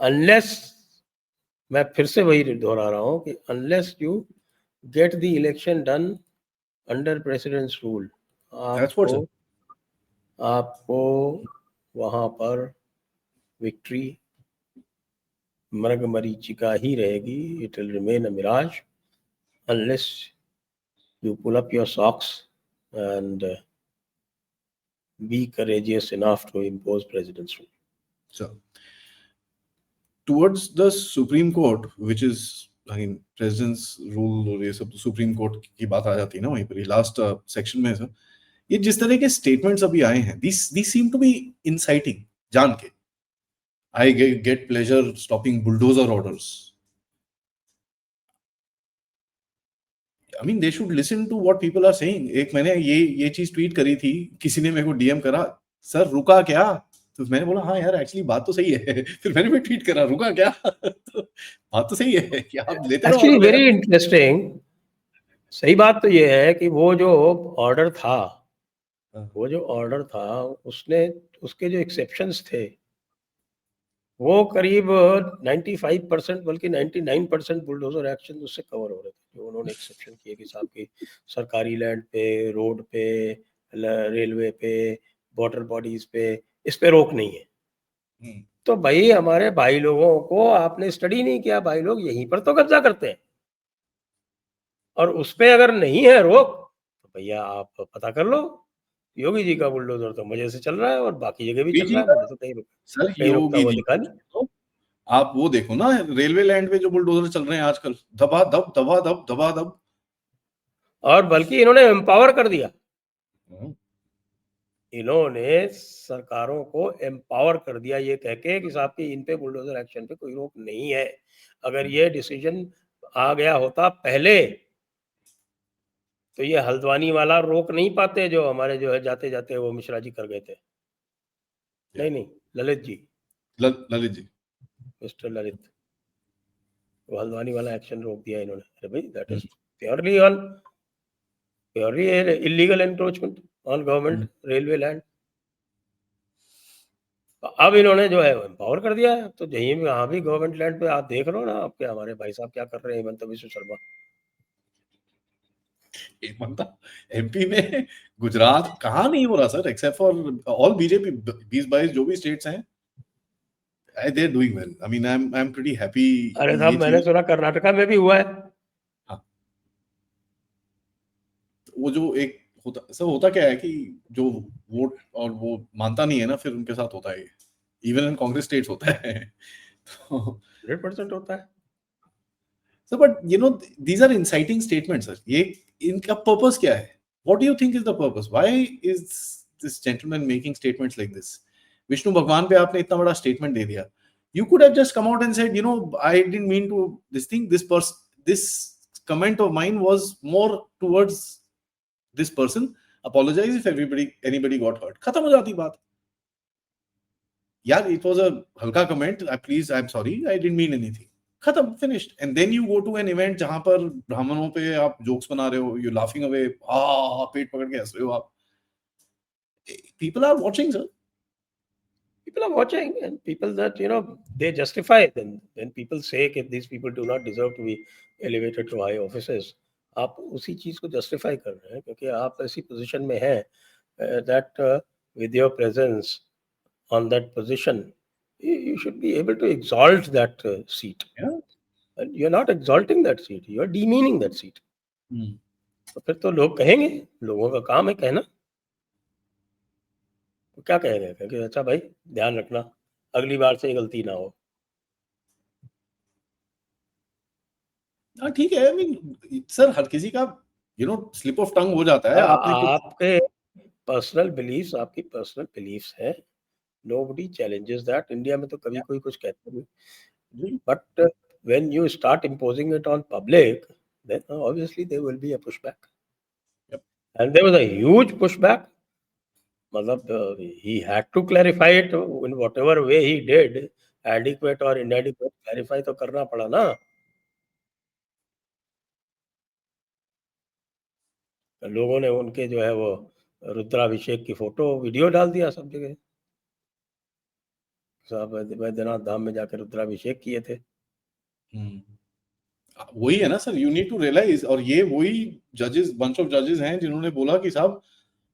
अनलेस, मैं फिर से वही दोहरा रहा हूँ कि unless you get the election done under president's rule, आपको वहां पर विक्ट्री मृग मरीचिका ही रहेगी। It will remain a mirage unless you pull up your socks and be courageous enough to impose president's rule. So towards the Supreme Court, which is, I mean, president's rule और ये सब supreme court की बात आ जाती है ना वहीं पर लास्ट सेक्शन में सर, ये जिस तरह के स्टेटमेंट्स अभी आए हैं, these seem to be inciting, जान के I get pleasure stopping bulldozer orders. I mean, they should listen to what people are saying. एक मैंने ये चीज ट्वीट करी थी, किसी ने मेरे को डीएम करा, सर रुका क्या? तो मैंने बोला हाँ यार एक्चुअली बात तो सही है। फिर मैंने भी ट्वीट करा रुका क्या? तो बात तो सही है कि आप लेते रहो एक्चुअली ऑर्डर वेरी यार। इंटरेस्टिंग। सही बात तो ये है कि वो जो ऑर्डर था, वो जो ऑर्डर था उसने, उसके जो एक्सेप्शंस थे वो करीब 95% बल्कि 99% बुलडोजर एक्शन उससे कवर हो रहे थे, जो उन्होंने एक्सेप्शन किए कि साहब की सरकारी लैंड पे, रोड पे, रेलवे पे, वाटर बॉडीज पे, इस पे रोक नहीं है। तो भाई हमारे भाई लोगों को आपने स्टडी नहीं किया, भाई लोग यहीं पर तो कब्जा करते हैं, और उस पे अगर नहीं है रोक तो भैया आप पता कर लो। योगी जी का बुलडोजर तो मजे से चल रहा है और बाकी जगह भी योगी चल जी रहा है, का, मुझे तो सर कहीं रुकता योगी हुआ जी दिखा नहीं। तो आप वो देखो ना, रेलवे लैंड पे जो बुलडोजर चल रहे हैं आजकल, दबा दब दबा दब दबा दब। और बल्कि इन्होंने एम्पावर कर दिया, हम्म, इन्होंने सरकारों को एम्पावर कर दिया ये कह के कि साहब की इन पे बुलडोजर एक्शन पे कोई रोक नहीं है। अगर ये डिसीजन आ गया होता पहले तो ये हल्द्वानी वाला रोक नहीं पाते, जो हमारे जो है जाते जाते वो मिश्रा जी कर गए थे। नहीं नहीं, ललित जी, ललित जी। मिस्टर ललित, वो हल्द्वानी वाला एक्शन रोक दिया इन्होंने। अरे भाई that hmm, is purely illegal encroachment on government railway land. अब इन्होंने जो है एम्पावर कर दिया है, तो यहीं भी वहाँ भी गवर्नमेंट लैंड पे आप देख लो ना, आपके हमारे भाई साहब क्या कर रहे हैं, हेमंत बिश्व शर्मा। एक बनता एमपी में, गुजरात कहाँ नहीं हो रहा sir, except for all BJP 20-22 जो भी स्टेट्स हैं, they are doing well. I mean I am pretty happy अरे कि साहब ये मैंने चीज। सुना कर्नाटका में भी हुआ है। हाँ, वो जो एक होता सर, होता क्या है कि जो वोट और वो मानता नहीं है ना, फिर उनके साथ होता है, इवन इन कांग्रेस स्टेट्स होता है। तो 100% होता है। Sir but you know, these are inciting statements sir, ये इनका पर्पस क्या है? What do you think is the purpose? Why is this gentleman making statements like this? Vishnu Bhagwan पे आपने इतना बड़ा स्टेटमेंट दे दिया, you could have just come out and said, you know, I didn't mean to this thing, this comment of mine was more towards this person, apologize if anybody got hurt, खत्म हो जाती बात यार, it was a हल्का comment, please I am sorry, I didn't mean anything, खत्म, finished. And then you go to an event जहां पर ब्राह्मणों पे आप जोक्स बना रहे हो, यू लाफिंग अवे, पेट पकड़ के हंस रहे हो आप। People are watching sir. People are watching, and people that they justify. Then when people say that these people do not deserve to be elevated to high offices, आप उसी चीज को जस्टिफाई कर रहे हैं क्योंकि आप ऐसी पोजीशन में हैं that with your presence on that position you should be able to exalt that seat, and you're not exalting that seat, you're demeaning that seat. तो फिर तो लोग कहेंगे, लोगों का काम है कहना। तो क्या कहेंगे, क्योंकि अच्छा भाई ध्यान रखना अगली बार से ये गलती ना हो। हाँ ठीक है, आई मीन सर हर किसी का स्लिप ऑफ टंग हो जाता है, आपने कुछ। आपके पर्सनल बिलीफ्स आपकी पर्सनल बिलीफ्स है, नोबडी चैलेंजेस दैट। इंडिया में तो कभी कोई कुछ कहता नहीं, but when you start imposing it on public, then obviously there will be a pushback, and there was a huge pushback. मतलब he had to clarify it in whatever way he did, adequate or inadequate, clarify तो करना पड़ा ना। लोगों ने उनके जो है वो रुद्राभिषेक की फोटो वीडियो डाल दिया सब जगह, साहब बैद्यनाथ धाम में जाकर रुद्राभिषेक किए थे। वही है ना sir, you need to realise, और ये वही जजेस, बंच ऑफ जजेस हैं जिन्होंने बोला कि साहब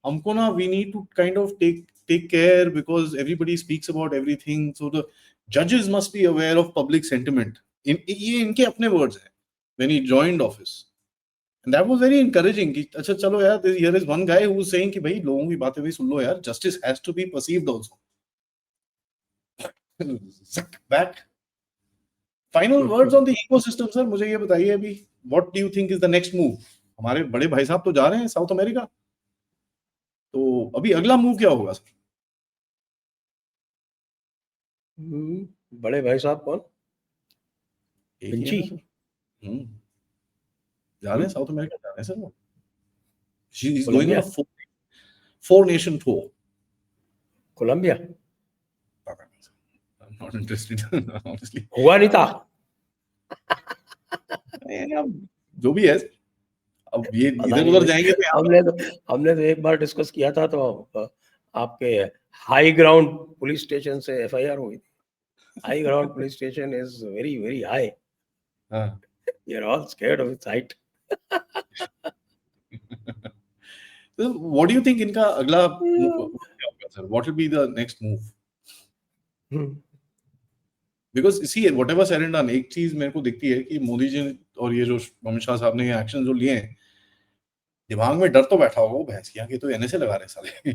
हमको ना, we need to kind of take care because everybody speaks about everything, so the जजेस must be aware of public sentiment. ये इनके अपने वर्ड्स हैं when he joined office, and that was very encouraging कि अच्छा चलो यार, here is one guy who is saying कि भाई लोगों की बातें भी सुन लो यार, justice has to be perceived also. Back final words on the ecosystem sir, मुझे ये बताइए अभी, what do you think is the next move? हमारे बड़े भाई साहब तो जा रहे हैं साउथ अमेरिका, तो अभी अगला मूव क्या होगा सर? बड़े भाई साहब कौन? एक ही है ना सर। जा रहे हैं साउथ अमेरिका, जा रहे हैं सर वो। She is going on a four nation tour. Colombia? I'm not interested honestly। हुआ नहीं था। जो भी है, अब ये इधर उधर जाएंगे तो हमने तो एक बार डिस्कस किया था, तो आपके हाई ग्राउंड पुलिस स्टेशन से एफआईआर हुई थी। high ground police station is very, very high. हाँ. You're all scared of its height. So what do you think इनका अगला move क्या होगा sir? What will be the next move? Because see whatever said and done, एक चीज मेरे को दिखती है कि मोदी जी और ये जो अमित शाह साहब ने ये एक्शन जो लिए हैं, दिमाग में डर तो बैठा होगा वो भैंसिया कि तो एनएसए लगा रहे साले.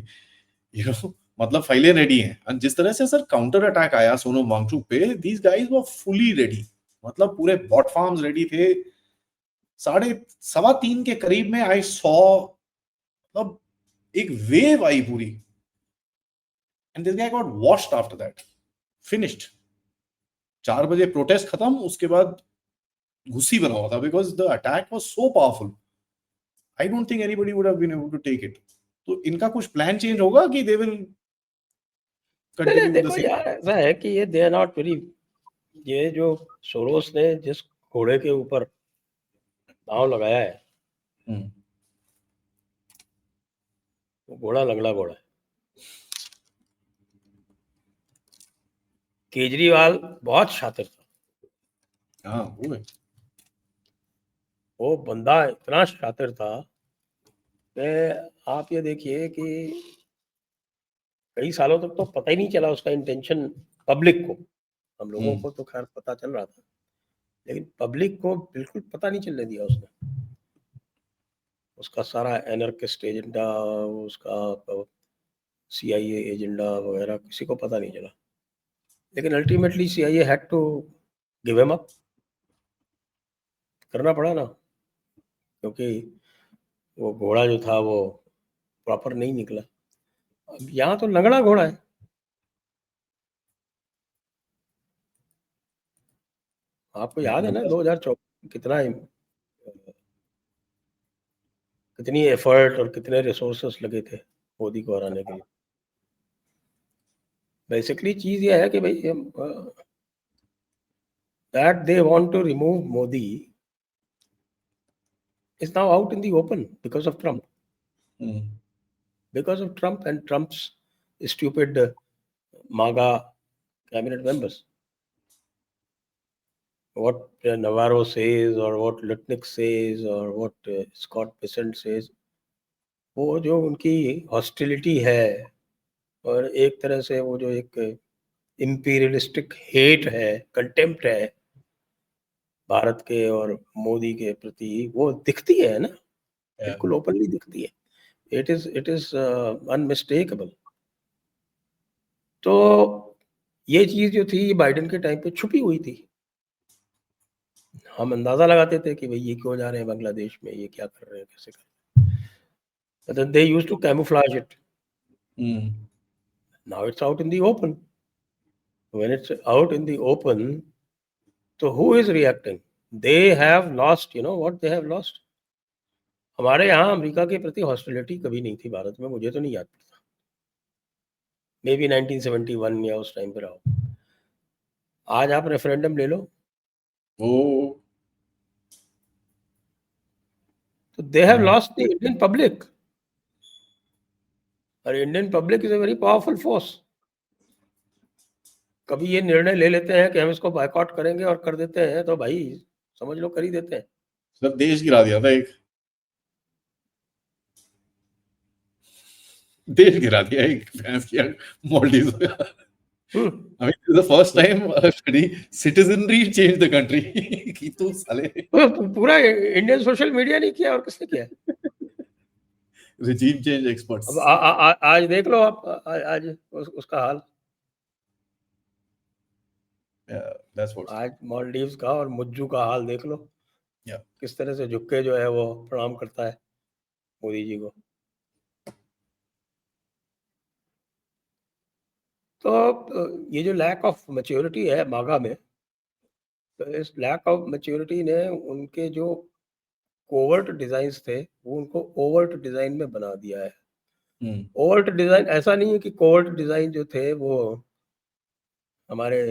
You know, मतलब फाइलें रेडी हैं. और जिस तरह से सर काउंटर अटैक आया सोनम वांगचुक पे, these guys were fully ready. मतलब पूरे बॉट फार्म्स रेडी थे. 2:15 के करीब में आई सॉ मतलब एक वेव आई पूरी. And this guy got washed after that. Finished. 4 बजे प्रोटेस्ट खत्म, उसके बाद घुसी बना हुआ था because the attack was so powerful. I don't think anybody would have been able to take it. तो इनका कुछ प्लान चेंज होगा कि दे विल कंटिन्यू द देखो सेम? यार, ऐसा है कि ये दे आर नॉट वेरी, ये जो सोरोस ने जिस घोड़े के ऊपर दांव लगाया है, वो घोड़ा लंगड़ा घोड़ा है. केजरीवाल बहुत शातिर था. हाँ, वो बंदा इतना शातिर था कि आप ये देखिए कि कई सालों तक तो पता ही नहीं चला उसका इंटेंशन पब्लिक को. हम लोगों को तो खैर पता चल रहा था, लेकिन पब्लिक को बिल्कुल पता नहीं चलने दिया उसने. उसका सारा एनर्किस्ट एजेंडा, उसका सीआईए एजेंडा वगैरह किसी को पता नहीं चला. लेकिन ultimately CIA had to give him up. करना पड़ा ना, क्योंकि वो घोड़ा जो था वो प्रॉपर नहीं निकला. अब यहाँ तो लंगड़ा घोड़ा है. आपको याद है ना 2024 कितनी एफर्ट और कितने रिसोर्सेस लगे थे मोदी को हराने के लिए. बेसिकली चीज ये है कि भाई that they want to remove Modi is now out in the open because of Trump. Because of Trump and Trump's stupid MAGA cabinet members. What Navarro says or what Lutnick says or what Scott Bessent says, वो जो उनकी hostility है और एक तरह से वो जो एक इंपीरियलिस्टिक हेट है, कंटेम्प्ट है भारत के और मोदी के प्रति, वो दिखती है ना, बिल्कुल ओपनली दिखती है. It is unmistakable. तो ये चीज जो थी बाइडेन के टाइम पे छुपी हुई थी. हम अंदाजा लगाते थे कि भाई ये क्यों जा रहे हैं बांग्लादेश में, ये क्या कर रहे हैं, कैसे कर रहे हैं. But then they used to camouflage it. Now it's out in the open. When it's out in the open, so who is reacting? They have lost, you know what they have lost? हमारे यहाँ America के प्रति hostility कभी नहीं थी भारत में, मुझे तो नहीं याद पड़ता. मे बी 1971 या उस टाइम पे रहा. आज आप रेफरेंडम ले लो, तो they have lost the Indian public. और Indian public is a very powerful force. कभी ये निर्णय ले लेते हैं कि हम इसको बायकॉट करेंगे और कर देते हैं, तो भाई समझ लो कर ही देते हैं. सब देश गिरा दिया था, एक देश गिरा दिया, एक भैंस किया मालदीव्स में. I mean, this is the first time citizenry changed the country. कि तू साले पूरा इंडियन सोशल मीडिया नहीं किया, और किसने किया? regime change experts. अब आज देख लो आप, आज उसका हाल. Yeah, that's what. आज मालदीव्स का और मुज्जू का हाल देख लो. Yeah. किस तरह से झुक के जो है वो प्रणाम करता है मोदी जी को. तो ये जो लैक ऑफ मैच्योरिटी है मागा में, तो इस लैक ऑफ मैच्योरिटी ने उनके जो कोवर्ट डिजाइन्स थे वो उनको ओवर्ट डिजाइन में बना दिया है. ओवर्ट डिजाइन ऐसा नहीं है कि कोवर्ट डिजाइन जो थे वो हमारे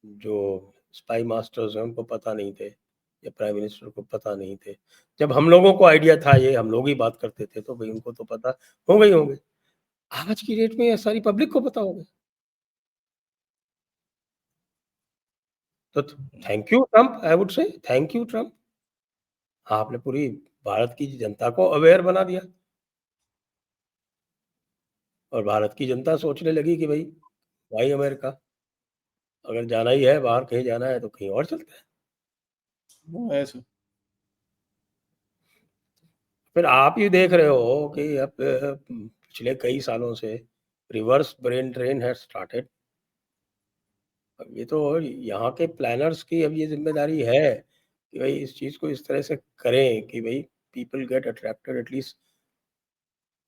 जो स्पाई मास्टर्स हैं उनको पता नहीं थे या प्राइम मिनिस्टर को पता नहीं थे. जब हम लोगों को आइडिया था, ये हम लोग ही बात करते थे, तो भाई उनको तो पता होंगे. आज की डेट में ये सारी पब्लिक को पता होगा. तो thank you Trump, I would say thank you Trump. आपने पूरी भारत की जनता को अवेयर बना दिया और भारत की जनता सोचने लगी कि भाई अमेरिका, अगर जाना ही है बाहर कहीं जाना है तो कहीं और चलते हैं। वो है सर। फिर आप ये देख रहे हो कि अब पिछले कई सालों से reverse brain drain has started. अब ये तो यहाँ के प्लानर्स की अब ये जिम्मेदारी है कि भाई इस चीज को इस तरह से करें कि भाई people get attracted, at least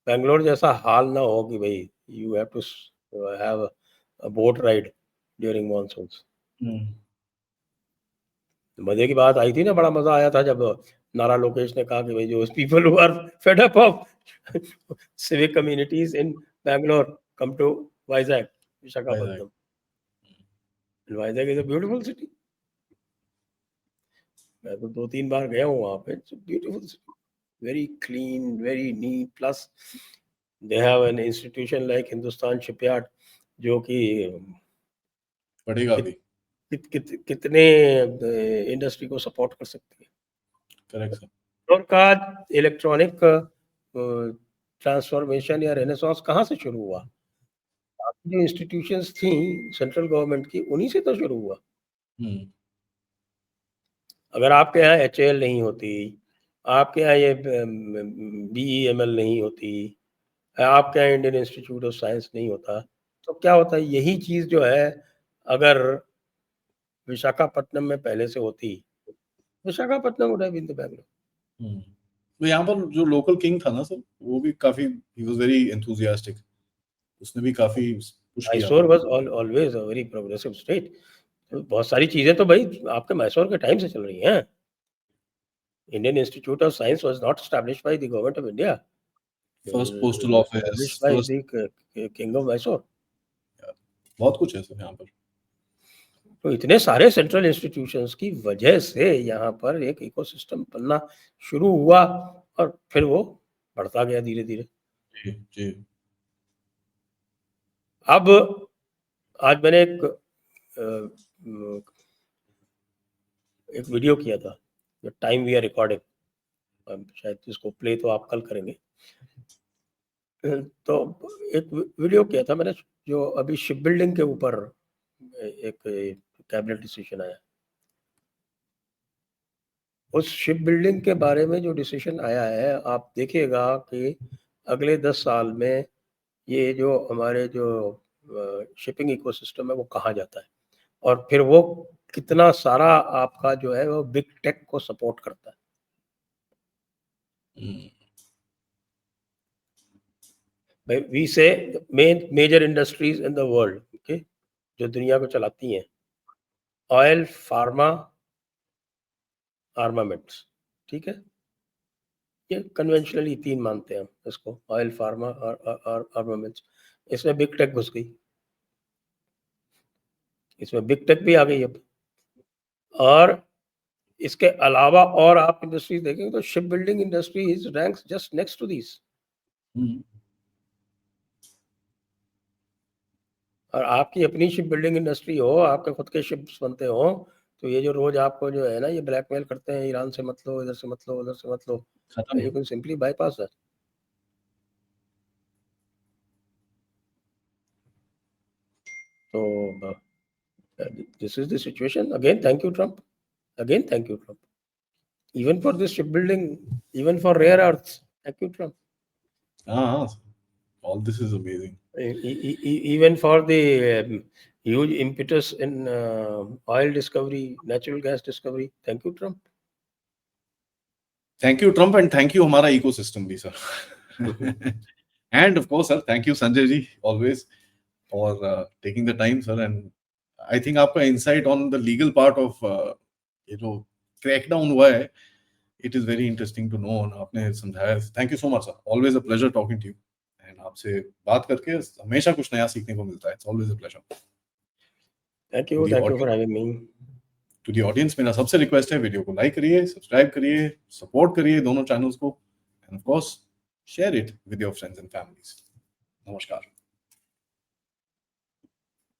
Bangalore जैसा हाल ना हो कि भाई you have to have a boat ride during monsoons. मजे की बात आई थी ना, बड़ा मजा आया था जब नारा लोकेश ने कहा कि भाई जो people who are fed up of civic communities in Bangalore come to Vizag, Visakhapatnam. And Vizag is a beautiful city. मैं तो 2-3 बार गया हूँ वहाँ पे। It's a beautiful city, very clean, very neat. Plus they have an institution like Hindustan Shipyard जो कि बढ़ेगा भी। कितने इंडस्ट्री को सपोर्ट कर सकती है। Correct sir. और का इलेक्ट्रॉनिक ट्रांसफॉर्मेशन या रेनेसांस कहाँ से शुरू हुआ? जो इंस्टीट्यूशंस थी सेंट्रल गवर्नमेंट की, उन्हीं से तो शुरू हुआ। अगर आपके यहाँ HAL नहीं होती, आपके यहाँ ये BEML नहीं होती, आपके यहाँ इंडियन इंस्टीट्यूट ऑफ साइंस नहीं होता, तो क्या होता है? यही चीज जो है अगर विशाखापट्टनम में पहले से होती, Visakhapatnam would have been the Bangalore. तो यहाँ पर जो लोकल किंग था ना सर, वो भी काफी, ही वाज वेरी एंथुसियास्टिक, उसने भी काफी पुश किया। Mysore was always a very progressive state. तो बहुत सारी चीजें तो भाई आपके मैसूर के टाइम से चल रही हैं। Indian institute of science was not established by the government of India, first postal office, by the king of Mysore. बहुत कुछ है सर यहाँ पर। तो इतने सारे सेंट्रल इंस्टीट्यूशंस की वजह से यहाँ पर एक इकोसिस्टम बनना शुरू हुआ और फिर वो बढ़ता गया धीरे धीरे। जी जी। अब आज मैंने एक वीडियो किया था, जो टाइम वी आर रिकॉर्डिंग, शायद इसको प्ले तो आप कल करेंगे। तो एक वीडियो किया था मैंने, जो अभी शिप बिल्डिंग के ऊपर एक कैबिनेट डिसीजन आया। उस शिप बिल्डिंग के बारे में जो डिसीजन आया है, आप देखिएगा कि अगले 10 साल में ये जो हमारे जो शिपिंग इकोसिस्टम है वो कहाँ जाता है, और फिर वो कितना सारा आपका जो है वो बिग टेक को सपोर्ट करता है। We see major industries in the world, okay, जो दुनिया को चलाती हैं, ऑयल, फार्मा, आर्मामेंट्स, ठीक है, ये कन्वेंशनली 3 मानते हैं हम इसको, ऑयल, फार्मा और आर्मामेंट्स। इसमें बिग टेक घुस गई, इसमें बिग टेक भी आ गई अब। और इसके अलावा और आप इंडस्ट्रीज देखेंगे तो ship building industry is ranks just next to this. और आपकी अपनी शिप बिल्डिंग इंडस्ट्री हो, आपके खुद के शिप्स बनते हो, तो ये जो रोज आपको जो है ना ये ब्लैकमेल करते हैं, ईरान से मत लो, इधर से मत लो, उधर से मत लो, you can simply bypass that. तो this is the situation. Again, thank you, Trump. Again, thank you, Trump. Even for this shipbuilding, even for rare earths, thank you, Trump. All this is amazing. Even for the huge impetus in oil discovery, natural gas discovery, thank you, Trump. Thank you, Trump, and thank you, हमारा ecosystem भी, sir. And of course, sir, thank you, Sanjay ji, always for taking the time, sir. And I think आपका insight on the legal part of crackdown हुआ है, it is very interesting to know. आपने समझाया. Thank you so much, sir. Always a pleasure talking to you. And आपसे बात करके हमेशा कुछ नया सीखने को मिलता है. It's always a pleasure. Thank you for having me. To the audience, मेरा सबसे रिक्वेस्ट है, वीडियो को लाइक करिए, सब्सक्राइब करिए, सपोर्ट करिए दोनों चैनल्स को, and of course share it with your friends and families. नमस्कार.